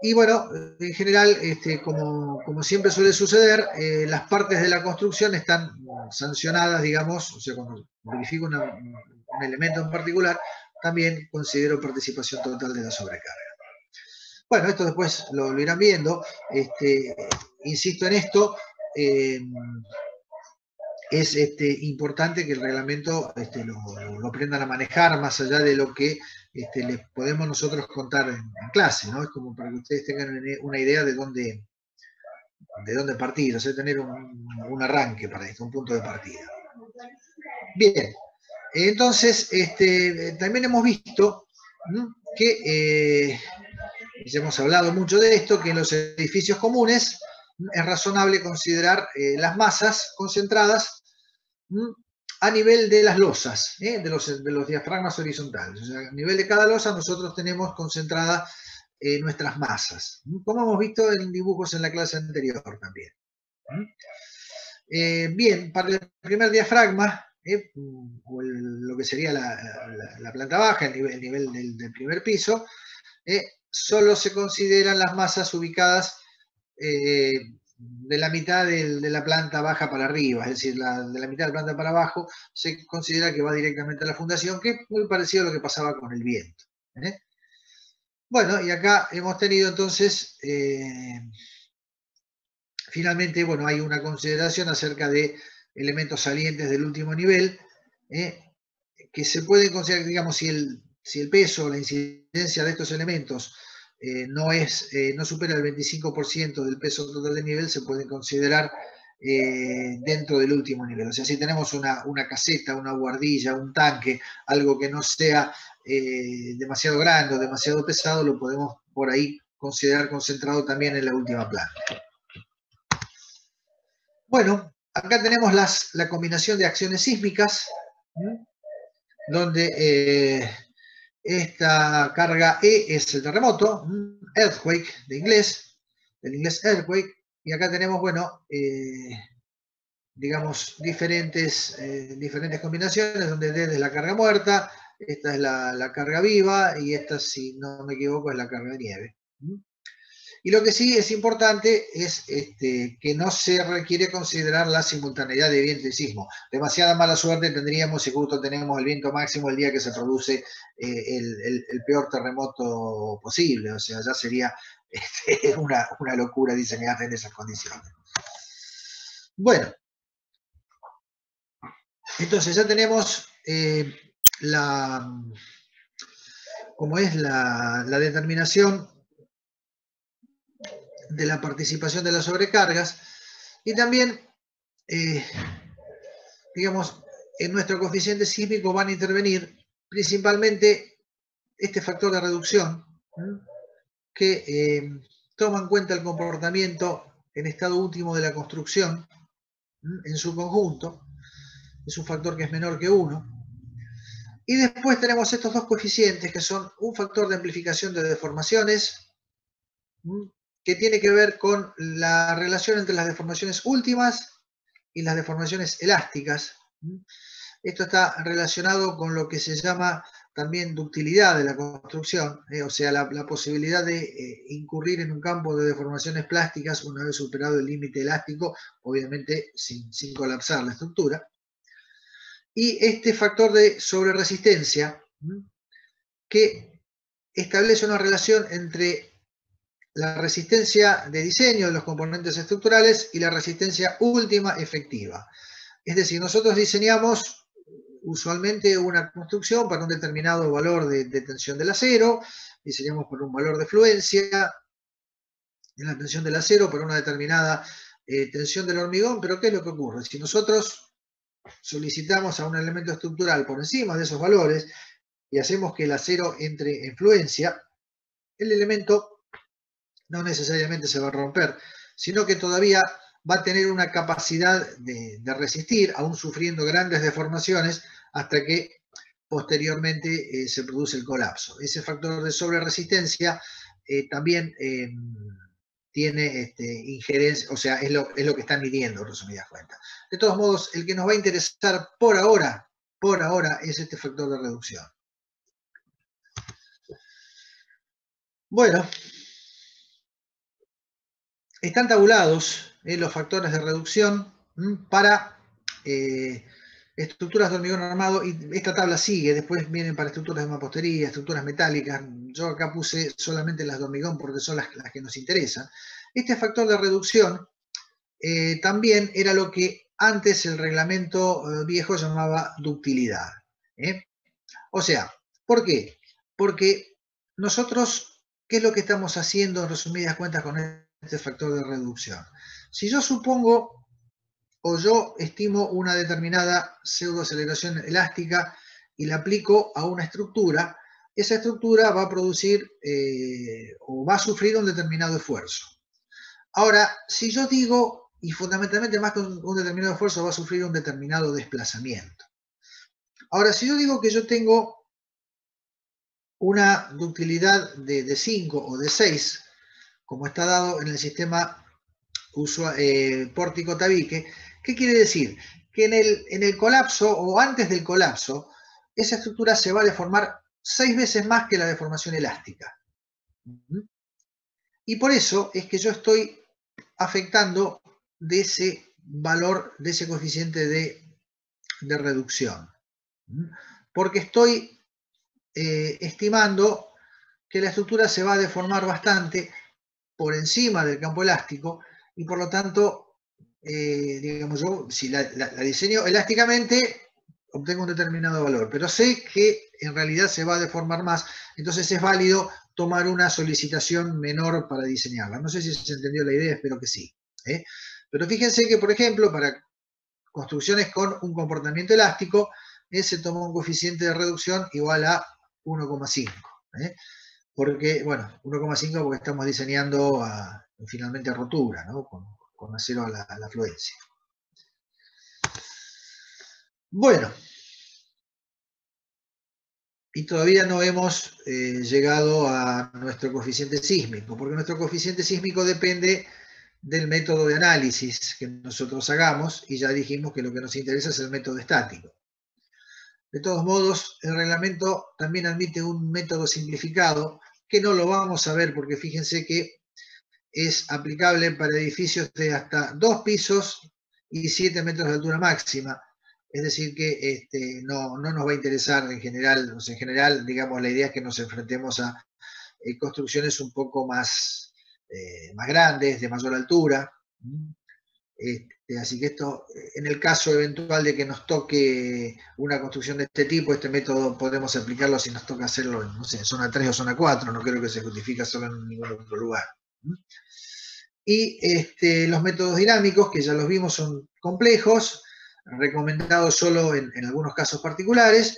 Y bueno, en general, como siempre suele suceder, las partes de la construcción están sancionadas, digamos, o sea, cuando verifico un elemento en particular, también considero participación total de la sobrecarga. Bueno, esto después lo irán viendo. Insisto en esto, es importante que el reglamento lo aprendan a manejar más allá de lo que les podemos nosotros contar en clase, ¿no? Es como para que ustedes tengan una idea de dónde partir, o sea, tener un arranque para esto, un punto de partida. Bien, entonces también hemos visto que ya hemos hablado mucho de esto, que en los edificios comunes es razonable considerar las masas concentradas a nivel de las losas, de los diafragmas horizontales. O sea, a nivel de cada losa nosotros tenemos concentradas nuestras masas, como hemos visto en dibujos en la clase anterior también. Bien, para el primer diafragma, o lo que sería la planta baja, el nivel del primer piso, solo se consideran las masas ubicadas de la mitad de la planta baja para arriba, es decir, de la mitad de la planta para abajo se considera que va directamente a la fundación, que es muy parecido a lo que pasaba con el viento. Bueno, y acá hemos tenido entonces, finalmente, bueno, hay una consideración acerca de elementos salientes del último nivel, que se pueden considerar, digamos, si el peso, la incidencia de estos elementos no supera el 25% del peso total del nivel, se pueden considerar dentro del último nivel. O sea, si tenemos una caseta, una buhardilla, un tanque, algo que no sea demasiado grande o demasiado pesado, lo podemos por ahí considerar concentrado también en la última planta. Bueno, acá tenemos la combinación de acciones sísmicas, donde esta carga E es el terremoto, earthquake del inglés earthquake, y acá tenemos, bueno, digamos, diferentes combinaciones, donde D es la carga muerta, esta es la carga viva, y esta, si no me equivoco, es la carga de nieve. Y lo que sí es importante es que no se requiere considerar la simultaneidad de viento y sismo. Demasiada mala suerte tendríamos si justo tenemos el viento máximo el día que se produce el peor terremoto posible. O sea, ya sería una locura diseñar en esas condiciones. Bueno, entonces ya tenemos como es la determinación de la participación de las sobrecargas, y también, digamos, en nuestro coeficiente sísmico van a intervenir principalmente este factor de reducción, que toma en cuenta el comportamiento en estado último de la construcción, en su conjunto, es un factor que es menor que 1. Y después tenemos estos dos coeficientes que son un factor de amplificación de deformaciones, que tiene que ver con la relación entre las deformaciones últimas y las deformaciones elásticas. Esto está relacionado con lo que se llama también ductilidad de la construcción, o sea, la posibilidad de incurrir en un campo de deformaciones plásticas una vez superado el límite elástico, obviamente sin colapsar la estructura. Y este factor de sobreresistencia, que establece una relación entre la resistencia de diseño de los componentes estructurales y la resistencia última efectiva. Es decir, nosotros diseñamos usualmente una construcción para un determinado valor de tensión del acero, diseñamos por un valor de fluencia en la tensión del acero, por una determinada tensión del hormigón, pero ¿qué es lo que ocurre? Si nosotros solicitamos a un elemento estructural por encima de esos valores y hacemos que el acero entre en fluencia, el elemento no necesariamente se va a romper, sino que todavía va a tener una capacidad de resistir, aún sufriendo grandes deformaciones, hasta que posteriormente se produce el colapso. Ese factor de sobreresistencia también tiene injerencia, o sea, es lo que está midiendo, resumidas cuentas. De todos modos, el que nos va a interesar por ahora, es este factor de reducción. Bueno, están tabulados los factores de reducción para estructuras de hormigón armado, y esta tabla sigue, después vienen para estructuras de mampostería, estructuras metálicas. Yo acá puse solamente las de hormigón porque son las que nos interesan. Este factor de reducción también era lo que antes el reglamento viejo llamaba ductilidad. O sea, ¿por qué? Porque nosotros, ¿qué es lo que estamos haciendo en resumidas cuentas con este factor de reducción? Si yo supongo o yo estimo una determinada pseudoaceleración elástica y la aplico a una estructura, esa estructura va a producir o va a sufrir un determinado esfuerzo. Ahora, si yo digo, y fundamentalmente más que un determinado esfuerzo, va a sufrir un determinado desplazamiento. Ahora, si yo digo que yo tengo una ductilidad de 5 o de 6, como está dado en el sistema pórtico-tabique, ¿qué quiere decir? Que en el colapso o antes del colapso, esa estructura se va a deformar 6 veces más que la deformación elástica. Y por eso es que yo estoy afectando de ese valor, de ese coeficiente de reducción. Porque estoy estimando que la estructura se va a deformar bastante por encima del campo elástico y por lo tanto, digamos, yo si la diseño elásticamente obtengo un determinado valor, pero sé que en realidad se va a deformar más, entonces es válido tomar una solicitación menor para diseñarla. No sé si se entendió la idea, espero que sí. Pero fíjense que, por ejemplo, para construcciones con un comportamiento elástico, se toma un coeficiente de reducción igual a 1,5. Porque, bueno, 1,5 porque estamos diseñando finalmente a rotura, ¿no? Con acero a la fluencia. Bueno, y todavía no hemos llegado a nuestro coeficiente sísmico, porque nuestro coeficiente sísmico depende del método de análisis que nosotros hagamos, y ya dijimos que lo que nos interesa es el método estático. De todos modos, el reglamento también admite un método simplificado, que no lo vamos a ver porque fíjense que es aplicable para edificios de hasta 2 pisos y 7 metros de altura máxima. Es decir que no nos va a interesar en general. O sea, en general, digamos, la idea es que nos enfrentemos a construcciones un poco más grandes, de mayor altura. Así que esto, en el caso eventual de que nos toque una construcción de este tipo, este método podemos aplicarlo si nos toca hacerlo en, no sé, zona 3 o zona 4, no creo que se justifique solo en ningún otro lugar. Y los métodos dinámicos, que ya los vimos, son complejos, recomendados solo en algunos casos particulares.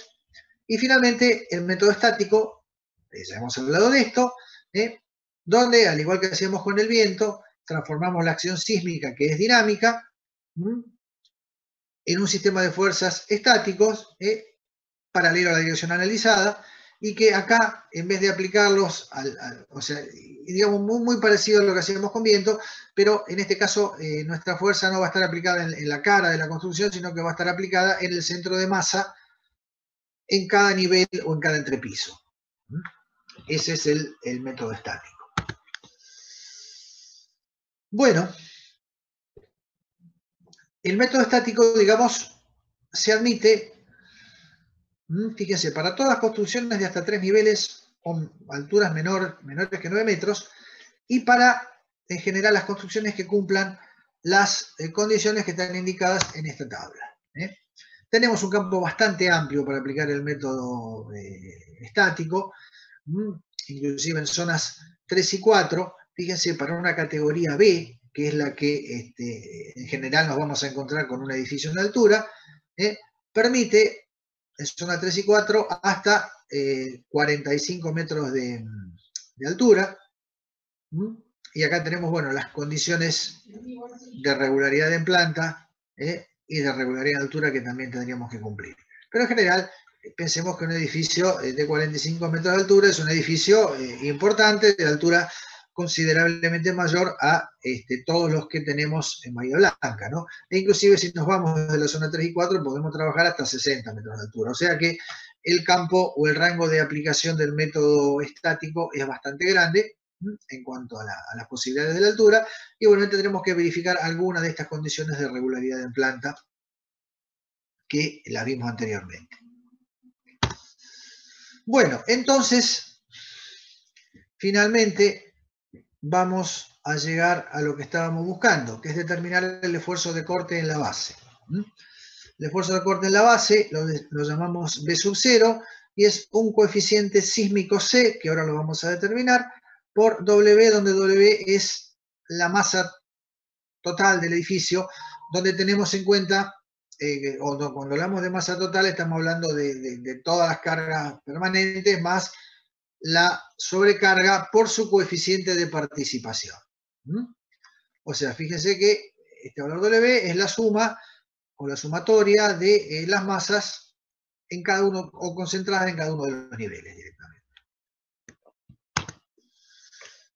Y finalmente, el método estático, ya hemos hablado de esto, donde, al igual que hacíamos con el viento, transformamos la acción sísmica, que es dinámica, en un sistema de fuerzas estáticos, paralelo a la dirección analizada, y que acá, en vez de aplicarlos, o sea, digamos, muy parecido a lo que hacíamos con viento, pero en este caso nuestra fuerza no va a estar aplicada en la cara de la construcción, sino que va a estar aplicada en el centro de masa, en cada nivel o en cada entrepiso. Ese es el método estático. Bueno, el método estático, digamos, se admite, fíjense, para todas las construcciones de hasta 3 niveles con alturas menores que 9 metros y para, en general, las construcciones que cumplan las condiciones que están indicadas en esta tabla. Tenemos un campo bastante amplio para aplicar el método estático, inclusive en zonas 3 y 4, fíjense, para una categoría B, que es la que en general nos vamos a encontrar con un edificio en altura, permite en zona 3 y 4 hasta 45 metros de altura. Y acá tenemos, bueno, las condiciones de regularidad en planta y de regularidad en altura que también tendríamos que cumplir. Pero en general, pensemos que un edificio de 45 metros de altura es un edificio importante, de altura considerablemente mayor a todos los que tenemos en Bahía Blanca, ¿no? E inclusive si nos vamos desde la zona 3 y 4 podemos trabajar hasta 60 metros de altura. O sea que el campo o el rango de aplicación del método estático es bastante grande en cuanto a las posibilidades de la altura, y bueno, tendremos que verificar algunas de estas condiciones de regularidad en planta que las vimos anteriormente. Bueno, entonces, finalmente vamos a llegar a lo que estábamos buscando, que es determinar el esfuerzo de corte en la base. El esfuerzo de corte en la base lo llamamos B sub 0 y es un coeficiente sísmico C, que ahora lo vamos a determinar, por W, donde W es la masa total del edificio, donde tenemos en cuenta, cuando hablamos de masa total, estamos hablando de todas las cargas permanentes más la sobrecarga por su coeficiente de participación. O sea, fíjense que este valor W es la suma o la sumatoria de las masas en cada uno o concentradas en cada uno de los niveles directamente.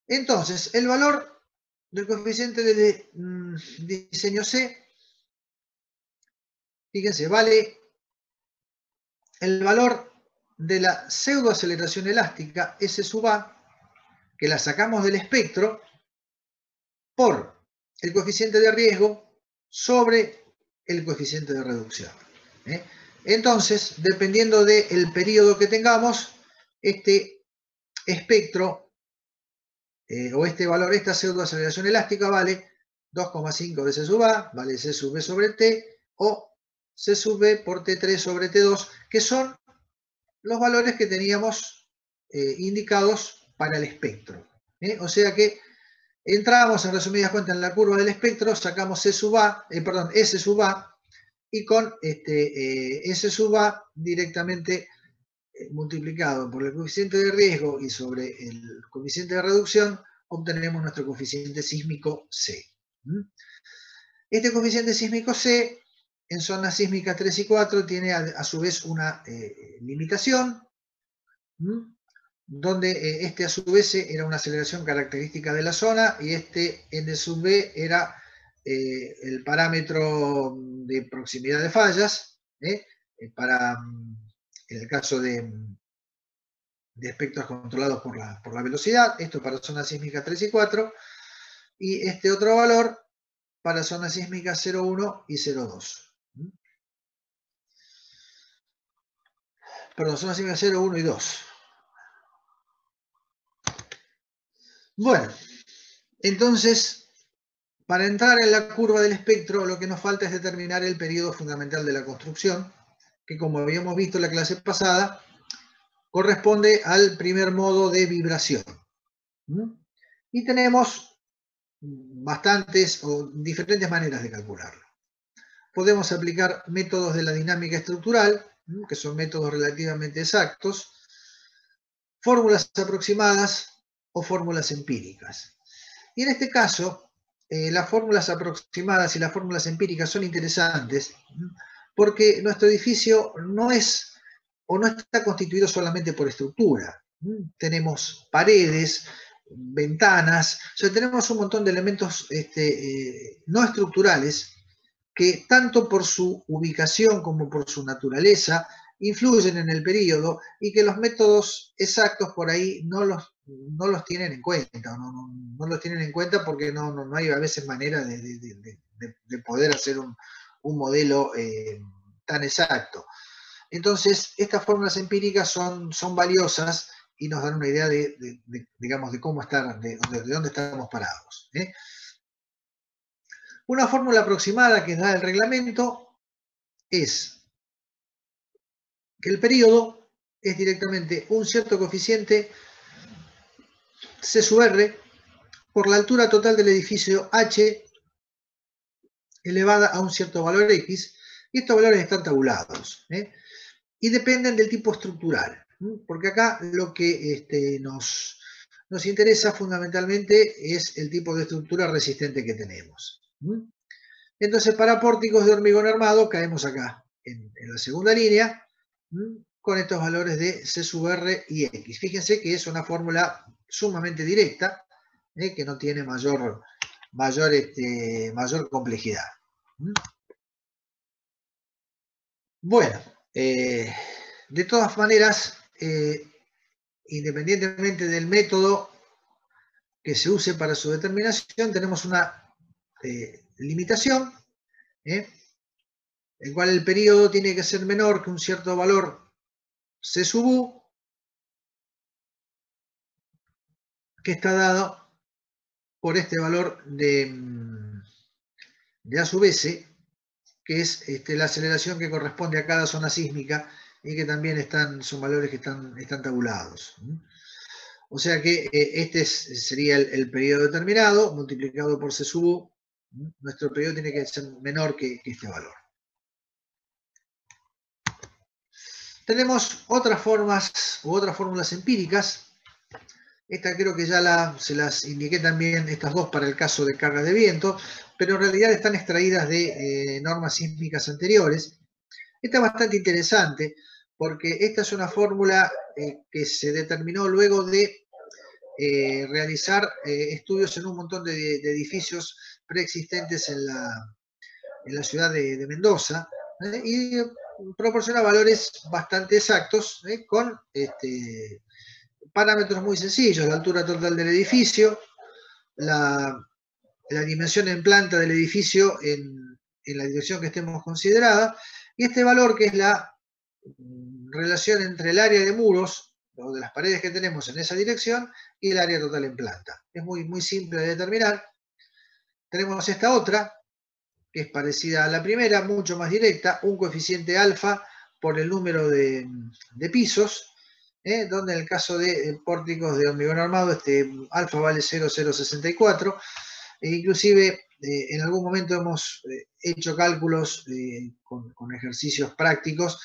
Entonces, el valor del coeficiente de diseño C, fíjense, vale el valor de la pseudoaceleración elástica, S sub A, que la sacamos del espectro, por el coeficiente de riesgo sobre el coeficiente de reducción. Entonces, dependiendo del periodo que tengamos, este espectro o este valor, esta pseudoaceleración elástica vale 2,5 de C sub A, vale C sub B sobre T, o C sub B por T3 sobre T2, que son los valores que teníamos indicados para el espectro. O sea que entramos, en resumidas cuentas, en la curva del espectro, sacamos S sub A, y con S sub A directamente multiplicado por el coeficiente de riesgo y sobre el coeficiente de reducción, obtenemos nuestro coeficiente sísmico C. Este coeficiente sísmico C, en zonas sísmicas 3 y 4, tiene a su vez una limitación, donde este a su vez era una aceleración característica de la zona, y este N sub B era el parámetro de proximidad de fallas, para, en el caso de espectros controlados por la velocidad, esto para zonas sísmicas 3 y 4, y este otro valor para zonas sísmicas 0,1 y 0,2. Perdón, zonas sísmicas 0,1 y 2. Bueno, entonces, para entrar en la curva del espectro, lo que nos falta es determinar el periodo fundamental de la construcción, que como habíamos visto en la clase pasada, corresponde al primer modo de vibración. Y tenemos bastantes o diferentes maneras de calcularlo. Podemos aplicar métodos de la dinámica estructural, que son métodos relativamente exactos, fórmulas aproximadas o fórmulas empíricas. Y en este caso, las fórmulas aproximadas y las fórmulas empíricas son interesantes porque nuestro edificio no es o no está constituido solamente por estructura. Tenemos paredes, ventanas, o sea, tenemos un montón de elementos no estructurales que tanto por su ubicación como por su naturaleza influyen en el periodo y que los métodos exactos por ahí no los tienen en cuenta, no los tienen en cuenta porque no hay a veces manera de poder hacer un modelo tan exacto. Entonces, estas fórmulas empíricas son valiosas y nos dan una idea digamos, de cómo estar, de dónde estamos parados. Una fórmula aproximada que da el reglamento es que el periodo es directamente un cierto coeficiente C sub R por la altura total del edificio H elevada a un cierto valor X, y estos valores están tabulados, y dependen del tipo estructural, porque acá lo que nos interesa fundamentalmente es el tipo de estructura resistente que tenemos. Entonces, para pórticos de hormigón armado, caemos acá, en la segunda línea, con estos valores de C sub R y X. Fíjense que es una fórmula sumamente directa, que no tiene mayor complejidad. Bueno, de todas maneras, independientemente del método que se use para su determinación, tenemos una limitación, el cual el periodo tiene que ser menor que un cierto valor C sub U, que está dado por este valor de A sub S, que es la aceleración que corresponde a cada zona sísmica y que también son valores que están tabulados. O sea que este sería el periodo determinado multiplicado por C sub U. Nuestro periodo tiene que ser menor que este valor. Tenemos otras formas u otras fórmulas empíricas. Esta creo que ya se las indiqué también, estas dos para el caso de carga de viento, pero en realidad están extraídas de normas sísmicas anteriores. Esta es bastante interesante porque esta es una fórmula que se determinó luego de realizar estudios en un montón de edificios preexistentes en la ciudad de Mendoza, y proporciona valores bastante exactos con parámetros muy sencillos: la altura total del edificio, la dimensión en planta del edificio en la dirección que estemos considerada, y este valor que es la relación entre el área de muros o de las paredes que tenemos en esa dirección y el área total en planta. Es muy, muy simple de determinar. Tenemos esta otra, que es parecida a la primera, mucho más directa, un coeficiente alfa por el número de pisos, donde en el caso de pórticos de hormigón armado, este alfa vale 0,064, e inclusive en algún momento hemos hecho cálculos con ejercicios prácticos,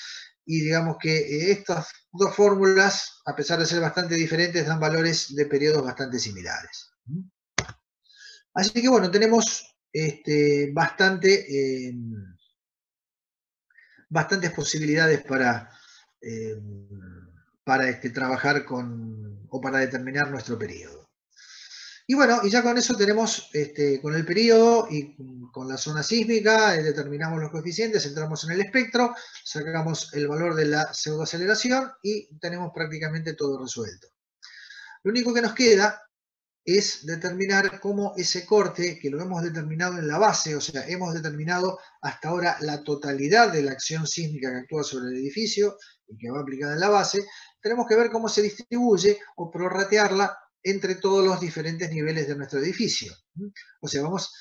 y digamos que estas dos fórmulas, a pesar de ser bastante diferentes, dan valores de periodos bastante similares. Así que bueno, tenemos bastantes posibilidades para trabajar o para determinar nuestro periodo. Y bueno, y ya con eso tenemos, con el periodo y con la zona sísmica, determinamos los coeficientes, entramos en el espectro, sacamos el valor de la pseudoaceleración y tenemos prácticamente todo resuelto. Lo único que nos queda es determinar cómo ese corte, que lo hemos determinado en la base, o sea, hemos determinado hasta ahora la totalidad de la acción sísmica que actúa sobre el edificio y que va aplicada en la base, tenemos que ver cómo se distribuye o prorratearla entre todos los diferentes niveles de nuestro edificio. O sea, vamos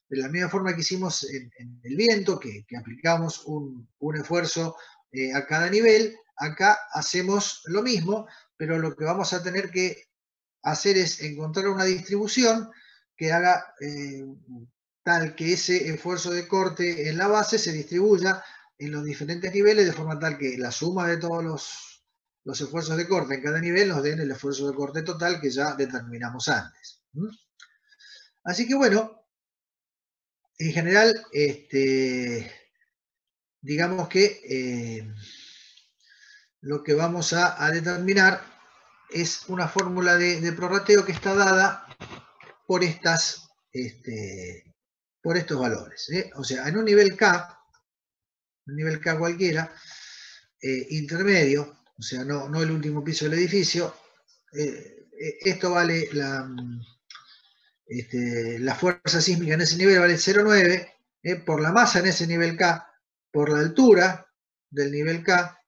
de la misma forma que hicimos en el viento, que aplicamos un esfuerzo a cada nivel. Acá hacemos lo mismo, pero lo que vamos a tener que hacer es encontrar una distribución que haga tal que ese esfuerzo de corte en la base se distribuya en los diferentes niveles, de forma tal que la suma de todos los esfuerzos de corte en cada nivel nos den el esfuerzo de corte total que ya determinamos antes. Así que bueno, en general, digamos que lo que vamos a determinar es una fórmula de prorrateo que está dada por estos valores. O sea, en un nivel K cualquiera, intermedio, o sea, no el último piso del edificio, esto vale la fuerza sísmica en ese nivel vale 0,9 por la masa en ese nivel K, por la altura del nivel K,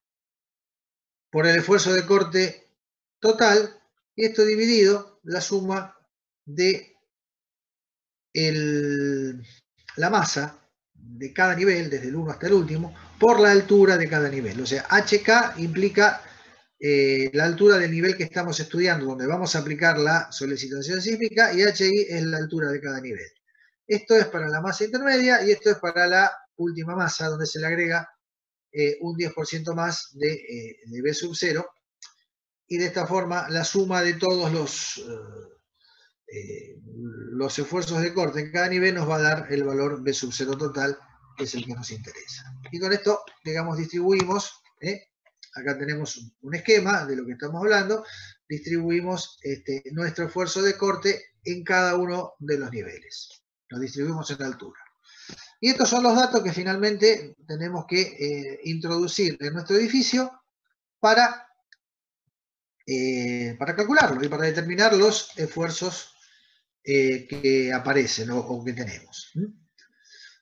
por el esfuerzo de corte total, y esto dividido la suma de la masa de cada nivel, desde el 1 hasta el último, por la altura de cada nivel. O sea, HK implica la altura del nivel que estamos estudiando, donde vamos a aplicar la solicitación sísmica, y HI es la altura de cada nivel. Esto es para la masa intermedia y esto es para la última masa, donde se le agrega un 10% más de B sub 0. Y de esta forma, la suma de todos los esfuerzos de corte en cada nivel nos va a dar el valor B sub 0 total, que es el que nos interesa. Y con esto, digamos, distribuimos, acá tenemos un esquema de lo que estamos hablando, distribuimos nuestro esfuerzo de corte en cada uno de los niveles. Lo distribuimos en altura. Y estos son los datos que finalmente tenemos que introducir en nuestro edificio para calcularlo y para determinar los esfuerzos que aparecen o que tenemos.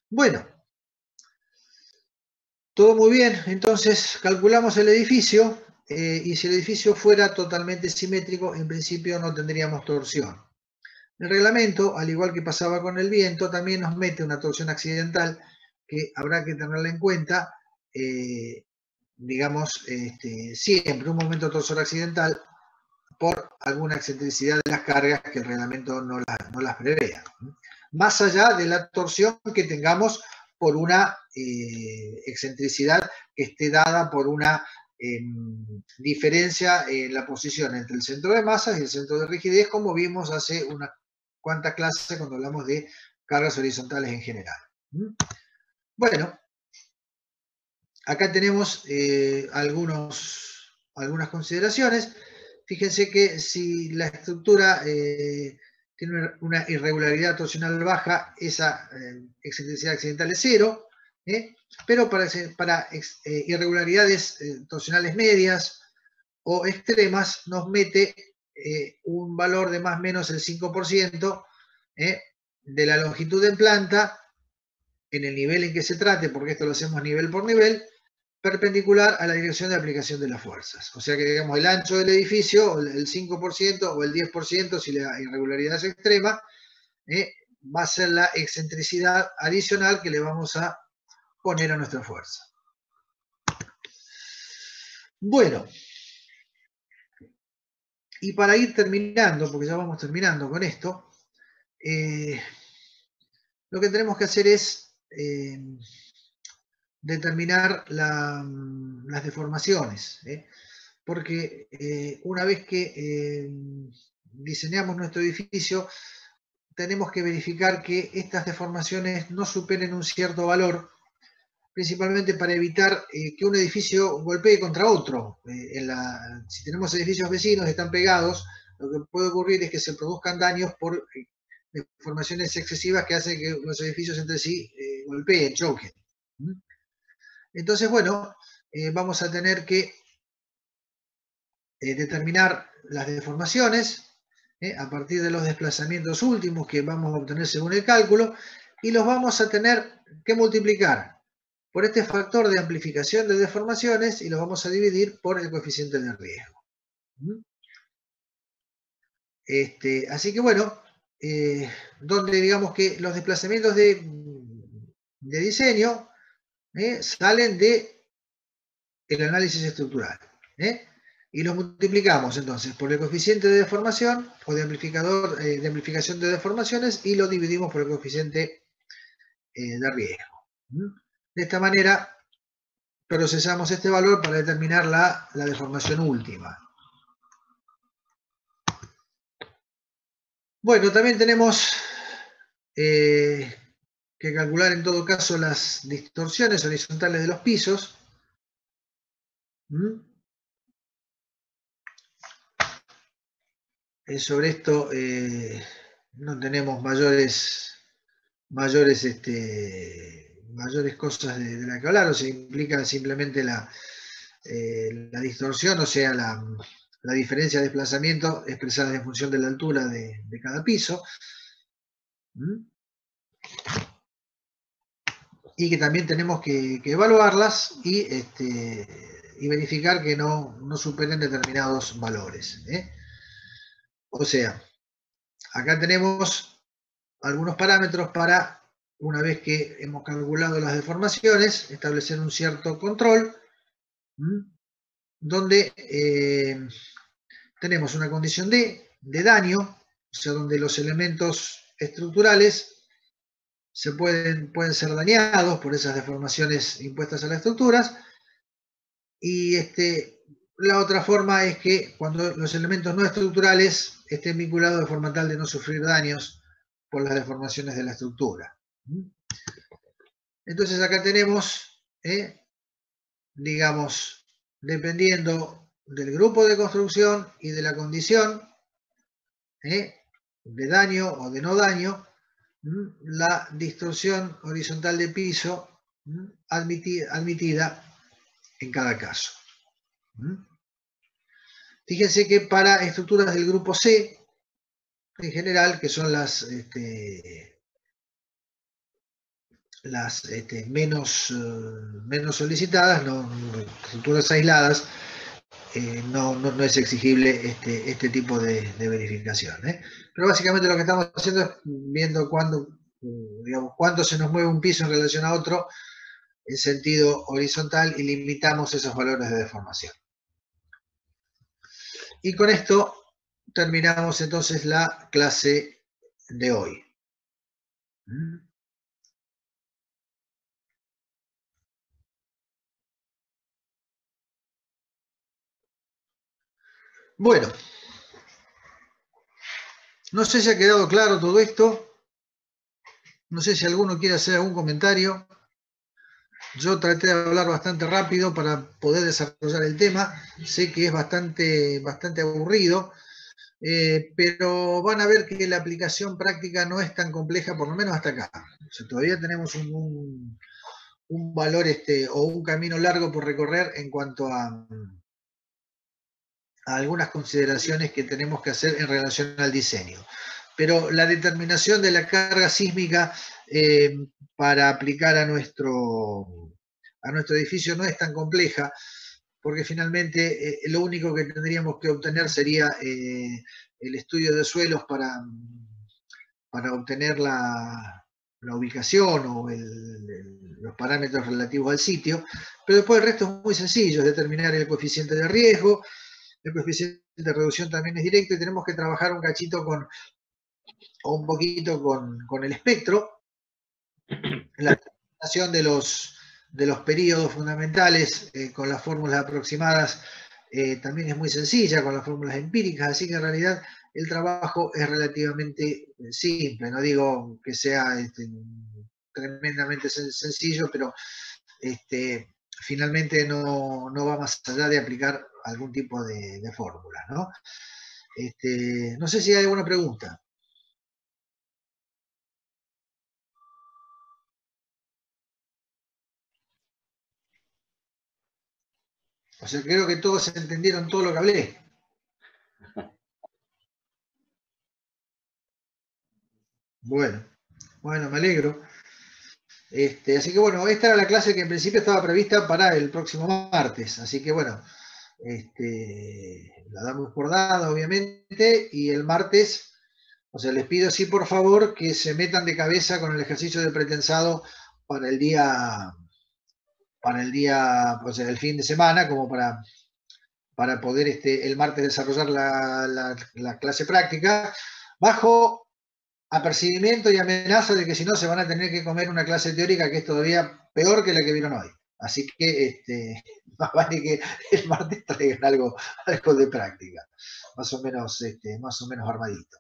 Bueno, todo muy bien. Entonces calculamos el edificio y si el edificio fuera totalmente simétrico, en principio no tendríamos torsión. El reglamento, al igual que pasaba con el viento, también nos mete una torsión accidental que habrá que tenerla en cuenta, digamos, siempre un momento torsor accidental por alguna excentricidad de las cargas que el reglamento no las prevea. Más allá de la torsión que tengamos por una excentricidad que esté dada por una diferencia en la posición entre el centro de masas y el centro de rigidez, como vimos hace unas cuantas clases cuando hablamos de cargas horizontales en general. Bueno, acá tenemos algunas consideraciones. Fíjense que si la estructura tiene una irregularidad torsional baja, esa excentricidad accidental es 0, pero para irregularidades torsionales medias o extremas nos mete un valor de más o menos el 5% de la longitud en planta en el nivel en que se trate, porque esto lo hacemos nivel por nivel, perpendicular a la dirección de aplicación de las fuerzas. O sea que, digamos, el ancho del edificio, el 5% o el 10%, si la irregularidad es extrema, va a ser la excentricidad adicional que le vamos a poner a nuestra fuerza. Bueno, y para ir terminando, porque ya vamos terminando con esto, lo que tenemos que hacer es determinar las deformaciones, porque una vez que diseñamos nuestro edificio, tenemos que verificar que estas deformaciones no superen un cierto valor, principalmente para evitar que un edificio golpee contra otro. Si tenemos edificios vecinos que están pegados, lo que puede ocurrir es que se produzcan daños por deformaciones excesivas que hacen que los edificios entre sí golpeen, choquen. Entonces, bueno, vamos a tener que determinar las deformaciones a partir de los desplazamientos últimos que vamos a obtener según el cálculo, y los vamos a tener que multiplicar por este factor de amplificación de deformaciones y los vamos a dividir por el coeficiente de riesgo. Así que bueno, donde digamos que los desplazamientos de diseño salen del análisis estructural. Y los multiplicamos entonces por el coeficiente de deformación o de amplificación de deformaciones y lo dividimos por el coeficiente de riesgo. De esta manera procesamos este valor para determinar la deformación última. Bueno, también tenemos que calcular en todo caso las distorsiones horizontales de los pisos. Sobre esto no tenemos mayores cosas de la que hablar, o sea, implica simplemente la distorsión, o sea, la diferencia de desplazamiento expresada en función de la altura de cada piso. Y que también tenemos que evaluarlas y verificar que no superen determinados valores. O sea, acá tenemos algunos parámetros para, una vez que hemos calculado las deformaciones, establecer un cierto control, donde tenemos una condición de daño, o sea, donde los elementos estructurales pueden ser dañados por esas deformaciones impuestas a las estructuras, y la otra forma es que cuando los elementos no estructurales estén vinculados de forma tal de no sufrir daños por las deformaciones de la estructura. Entonces acá tenemos, digamos, dependiendo del grupo de construcción y de la condición de daño o de no daño, la distorsión horizontal de piso admitida en cada caso. Fíjense que para estructuras del grupo C, en general, que son las menos solicitadas, estructuras aisladas, no es exigible este tipo de verificación. Pero básicamente lo que estamos haciendo es viendo cuánto se nos mueve un piso en relación a otro en sentido horizontal y limitamos esos valores de deformación. Y con esto terminamos entonces la clase de hoy. Bueno, no sé si ha quedado claro todo esto. No sé si alguno quiere hacer algún comentario. Yo traté de hablar bastante rápido para poder desarrollar el tema. Sé que es bastante aburrido, pero van a ver que la aplicación práctica no es tan compleja, por lo menos hasta acá. O sea, todavía tenemos un valor o un camino largo por recorrer en cuanto a algunas consideraciones que tenemos que hacer en relación al diseño. Pero la determinación de la carga sísmica para aplicar a nuestro edificio no es tan compleja, porque finalmente lo único que tendríamos que obtener sería el estudio de suelos para obtener la ubicación o los parámetros relativos al sitio, pero después el resto es muy sencillo, es determinar el coeficiente de riesgo. El coeficiente de reducción también es directo y tenemos que trabajar un cachito un poquito con el espectro. La determinación de los períodos fundamentales con las fórmulas aproximadas también es muy sencilla, con las fórmulas empíricas, así que en realidad el trabajo es relativamente simple. No digo que sea tremendamente sencillo, pero finalmente no va más allá de aplicar algún tipo de fórmula, ¿no? No sé si hay alguna pregunta. O sea, creo que todos entendieron todo lo que hablé. Bueno, me alegro. Así que bueno, esta era la clase que en principio estaba prevista para el próximo martes. Así que bueno, la damos por dada, obviamente, y el martes, o sea, les pido sí, por favor, que se metan de cabeza con el ejercicio de pretensado para el día, o sea, el fin de semana, como para poder el martes desarrollar la clase práctica, bajo apercibimiento y amenaza de que si no se van a tener que comer una clase teórica que es todavía peor que la que vieron hoy. Así que más vale que el martes traigan algo de práctica, más o menos armadito.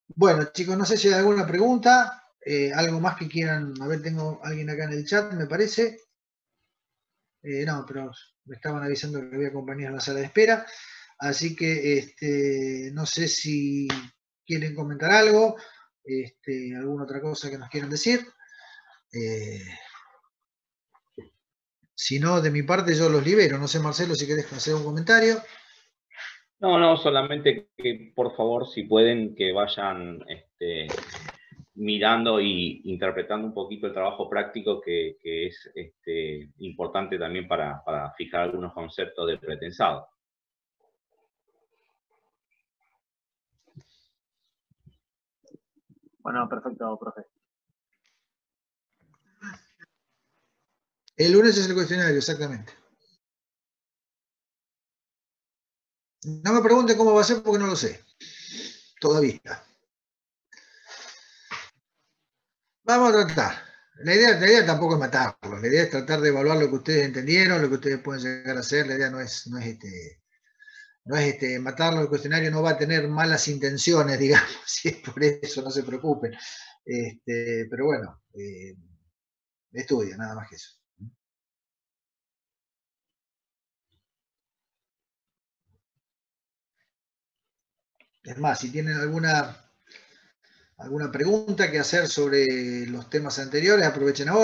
Bueno, chicos, no sé si hay alguna pregunta. algo más que quieran. A ver, tengo alguien acá en el chat, me parece. No, pero me estaban avisando que había compañías en la sala de espera. Así que no sé si quieren comentar algo, alguna otra cosa que nos quieran decir. Si no, de mi parte yo los libero. No sé, Marcelo, si querés hacer un comentario.
No, solamente que por favor, si pueden, que vayan mirando y interpretando un poquito el trabajo práctico que es importante también para fijar algunos conceptos del pretensado.
Bueno, perfecto, profe.
El lunes es el cuestionario, exactamente. No me pregunten cómo va a ser porque no lo sé. Todavía. Vamos a tratar. La idea tampoco es matarlos. La idea es tratar de evaluar lo que ustedes entendieron, lo que ustedes pueden llegar a hacer. La idea no es matarlo. El cuestionario no va a tener malas intenciones, digamos, si es por eso, no se preocupen. Pero bueno, estudia, nada más que eso. Es más, si tienen alguna pregunta que hacer sobre los temas anteriores, aprovechemos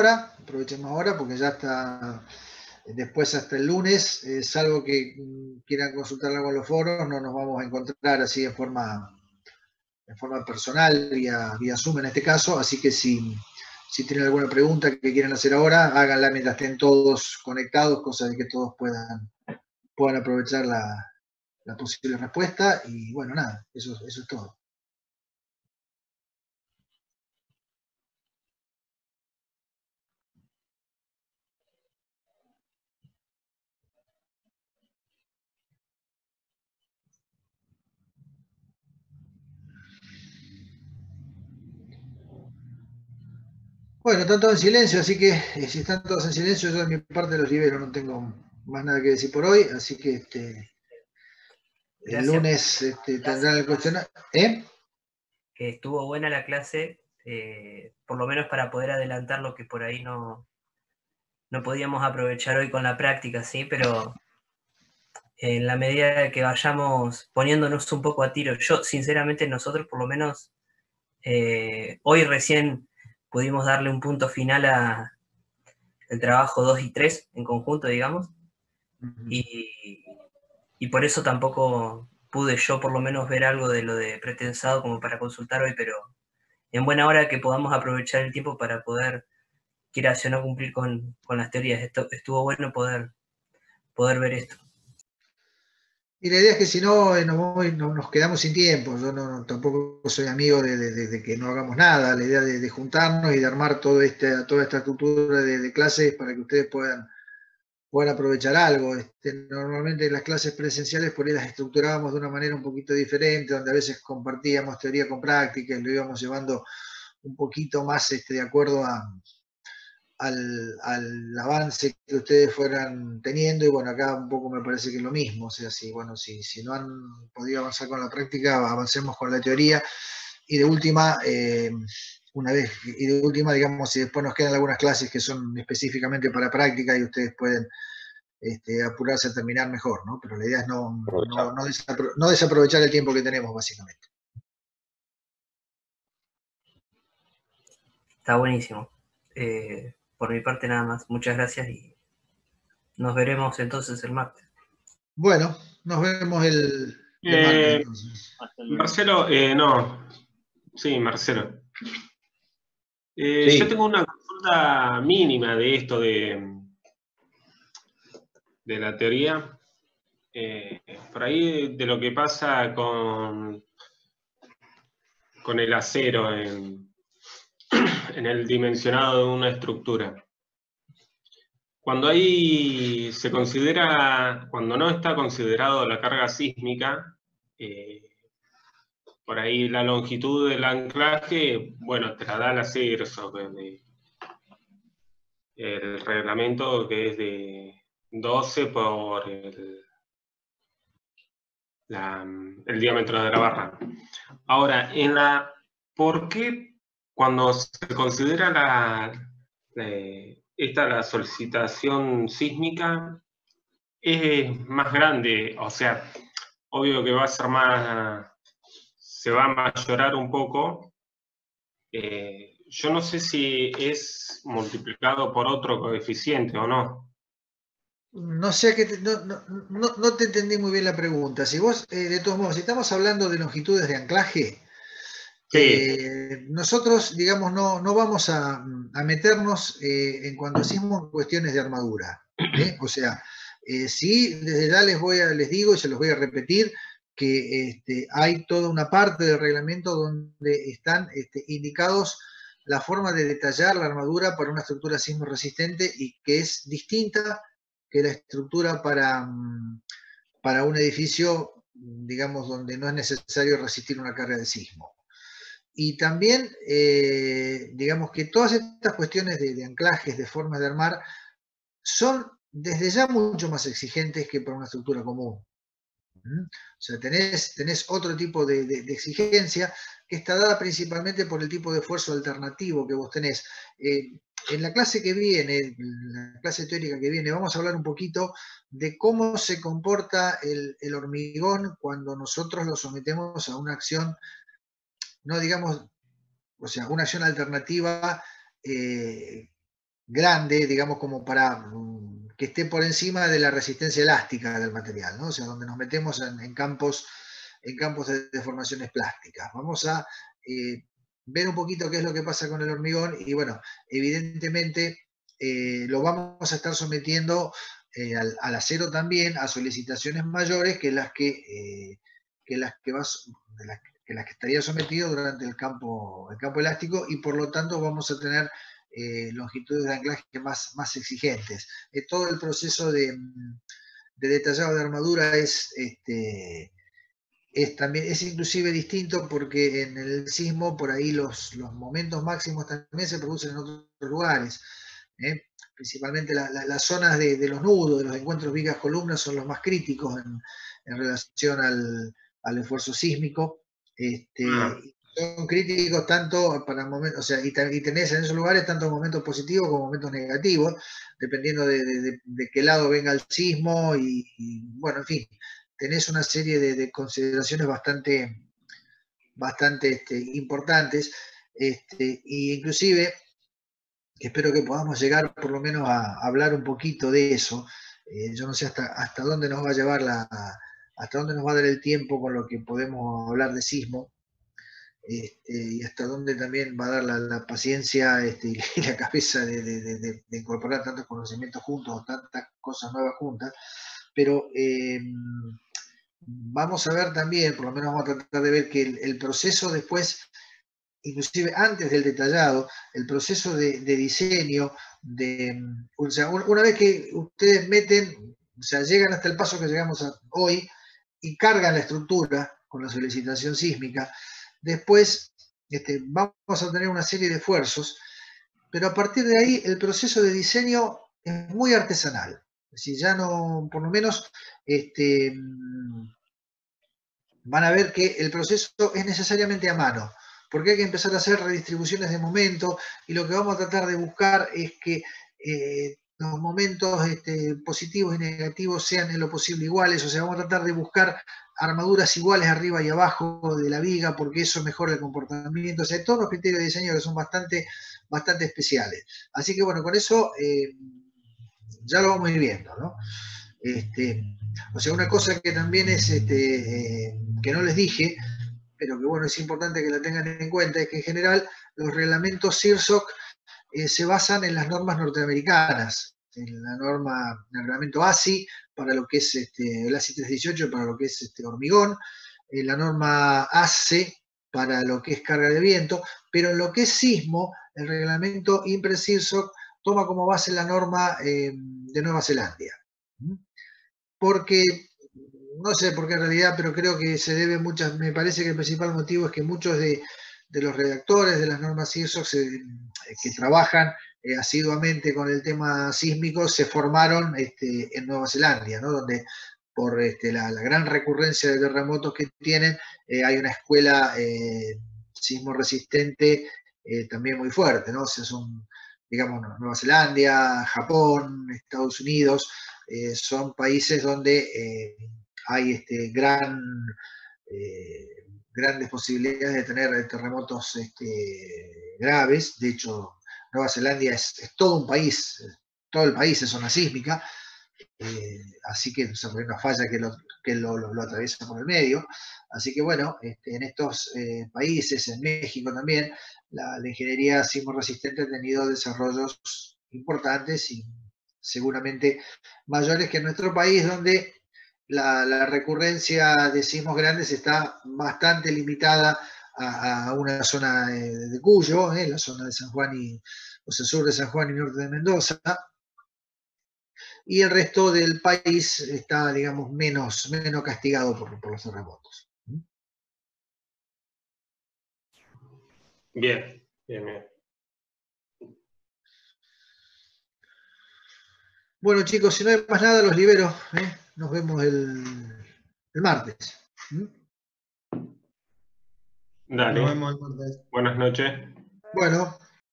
ahora porque ya está, después hasta el lunes, salvo que quieran consultar algo en los foros, no nos vamos a encontrar así de forma personal, vía Zoom en este caso, así que si tienen alguna pregunta que quieran hacer ahora, háganla mientras estén todos conectados, cosa de que todos puedan aprovechar la posible respuesta, y bueno, nada, eso es todo. Bueno, están todos en silencio, así que si están todos en silencio, yo de mi parte los libero, no tengo más nada que decir por hoy, así que el lunes tendrán el cuestionario.
Que estuvo buena la clase, por lo menos para poder adelantar lo que por ahí no podíamos aprovechar hoy con la práctica, ¿sí? Pero en la medida que vayamos poniéndonos un poco a tiro, yo sinceramente nosotros por lo menos hoy recién pudimos darle un punto final al trabajo 2 y 3 en conjunto, digamos, y por eso tampoco pude yo por lo menos ver algo de lo de pretensado como para consultar hoy, pero en buena hora que podamos aprovechar el tiempo para poder, quieras o no, cumplir con las teorías. Estuvo bueno poder ver esto.
Y la idea es que si no, nos quedamos sin tiempo. Yo tampoco soy amigo de que no hagamos nada. La idea de juntarnos y de armar toda esta estructura de clases para que ustedes puedan aprovechar algo. Normalmente las clases presenciales por ahí las estructurábamos de una manera un poquito diferente, donde a veces compartíamos teoría con práctica y lo íbamos llevando un poquito más de acuerdo al avance que ustedes fueran teniendo, y bueno, acá un poco me parece que es lo mismo. O sea, si no han podido avanzar con la práctica, avancemos con la teoría, y de última, digamos, si después nos quedan algunas clases que son específicamente para práctica y ustedes pueden apurarse a terminar mejor, ¿no? Pero la idea es no desaprovechar el tiempo que tenemos, básicamente.
Está buenísimo. Por mi parte nada más. Muchas gracias y nos veremos entonces el martes.
Bueno, nos vemos el martes entonces.
Marcelo, no. Sí, Marcelo.
Sí.
Yo tengo una consulta mínima de esto de la teoría. Por ahí de lo que pasa con el acero en el dimensionado de una estructura. Cuando cuando no está considerado la carga sísmica, por ahí la longitud del anclaje, bueno, te la da el acero sobre el reglamento, que es de 12 por el diámetro de la barra. Ahora, ¿por qué cuando se considera la solicitación sísmica, es más grande, o sea, obvio que va a ser más, se va a mayorar un poco. Yo no sé si es multiplicado por otro coeficiente o no.
No sé, no te entendí muy bien la pregunta. Si vos, de todos modos, si estamos hablando de longitudes de anclaje,
Sí,
nosotros, digamos, no vamos a meternos en cuanto a sismo en cuestiones de armadura. O sea, sí, desde ya les digo y se los voy a repetir que hay toda una parte del reglamento donde están indicados la forma de detallar la armadura para una estructura sismo resistente y que es distinta que la estructura para un edificio, digamos, donde no es necesario resistir una carga de sismo. Y también, digamos que todas estas cuestiones de anclajes, de formas de armar, son desde ya mucho más exigentes que para una estructura común. O sea, tenés otro tipo de exigencia que está dada principalmente por el tipo de esfuerzo alternativo que vos tenés. En la clase que viene, en la clase teórica que viene, vamos a hablar un poquito de cómo se comporta el hormigón cuando nosotros lo sometemos a una acción, no digamos, o sea, una acción alternativa grande, digamos, como para que esté por encima de la resistencia elástica del material, ¿no? O sea, donde nos metemos en campos de deformaciones plásticas. Vamos a ver un poquito qué es lo que pasa con el hormigón y bueno, evidentemente lo vamos a estar sometiendo al acero también a solicitaciones mayores que las que estaría sometido durante el campo elástico y por lo tanto vamos a tener longitudes de anclaje más exigentes. Todo el proceso de detallado de armadura es inclusive distinto porque en el sismo por ahí los momentos máximos también se producen en otros lugares. Principalmente las zonas de los nudos, de los encuentros vigas-columnas son los más críticos en relación al esfuerzo sísmico. Son críticos tanto para momentos, o sea, y tenés en esos lugares tanto momentos positivos como momentos negativos, dependiendo de qué lado venga el sismo y bueno, en fin, tenés una serie de consideraciones bastante importantes, y inclusive espero que podamos llegar por lo menos a hablar un poquito de eso. Yo no sé hasta dónde nos va a llevar hasta dónde nos va a dar el tiempo con lo que podemos hablar de sismo, y hasta dónde también va a dar la paciencia y la cabeza de incorporar tantos conocimientos juntos o tantas cosas nuevas juntas. Pero vamos a ver también, por lo menos vamos a tratar de ver que el proceso después, inclusive antes del detallado, el proceso de diseño, o sea, una vez que ustedes meten, o sea, llegan hasta el paso que llegamos hoy y cargan la estructura con la solicitación sísmica, después vamos a tener una serie de esfuerzos, pero a partir de ahí el proceso de diseño es muy artesanal. Es decir, ya no, por lo menos, van a ver que el proceso es necesariamente a mano, porque hay que empezar a hacer redistribuciones de momento y lo que vamos a tratar de buscar es que los momentos positivos y negativos sean en lo posible iguales, o sea, vamos a tratar de buscar armaduras iguales arriba y abajo de la viga, porque eso mejora el comportamiento, o sea, hay todos los criterios de diseño que son bastante especiales. Así que bueno, con eso ya lo vamos a ir viendo, ¿no? O sea, una cosa que también es, que no les dije, pero que bueno, es importante que la tengan en cuenta, es que en general los reglamentos CIRSOC se basan en las normas norteamericanas, en el reglamento ASI, para lo que es el ASI 318, para lo que es hormigón, la norma ACE, para lo que es carga de viento, pero en lo que es sismo, el reglamento IMPRE-CIRSOC toma como base la norma de Nueva Zelanda. Porque, no sé por qué en realidad, pero creo que se debe me parece que el principal motivo es que muchos de los redactores de las normas ISO que trabajan asiduamente con el tema sísmico se formaron en Nueva Zelanda, ¿no? Donde por la gran recurrencia de terremotos que tienen, hay una escuela sismo resistente también muy fuerte, ¿no? O sea, son, digamos, Nueva Zelanda, Japón, Estados Unidos, son países donde hay grandes posibilidades de tener terremotos graves. De hecho, Nueva Zelanda es todo un país, todo el país es zona sísmica, así que hay una falla que lo atraviesa por el medio. Así que bueno, en estos países, en México también, la ingeniería sismo resistente ha tenido desarrollos importantes y seguramente mayores que en nuestro país, donde la recurrencia de sismos grandes está bastante limitada a una zona de Cuyo, la zona de San Juan o sea, sur de San Juan y norte de Mendoza, y el resto del país está, digamos, menos castigado por los terremotos.
Bien, bien, bien.
Bueno, chicos, si no hay más nada, los libero. Nos vemos el martes.
Dale.
Nos vemos el martes.
Buenas noches.
Bueno.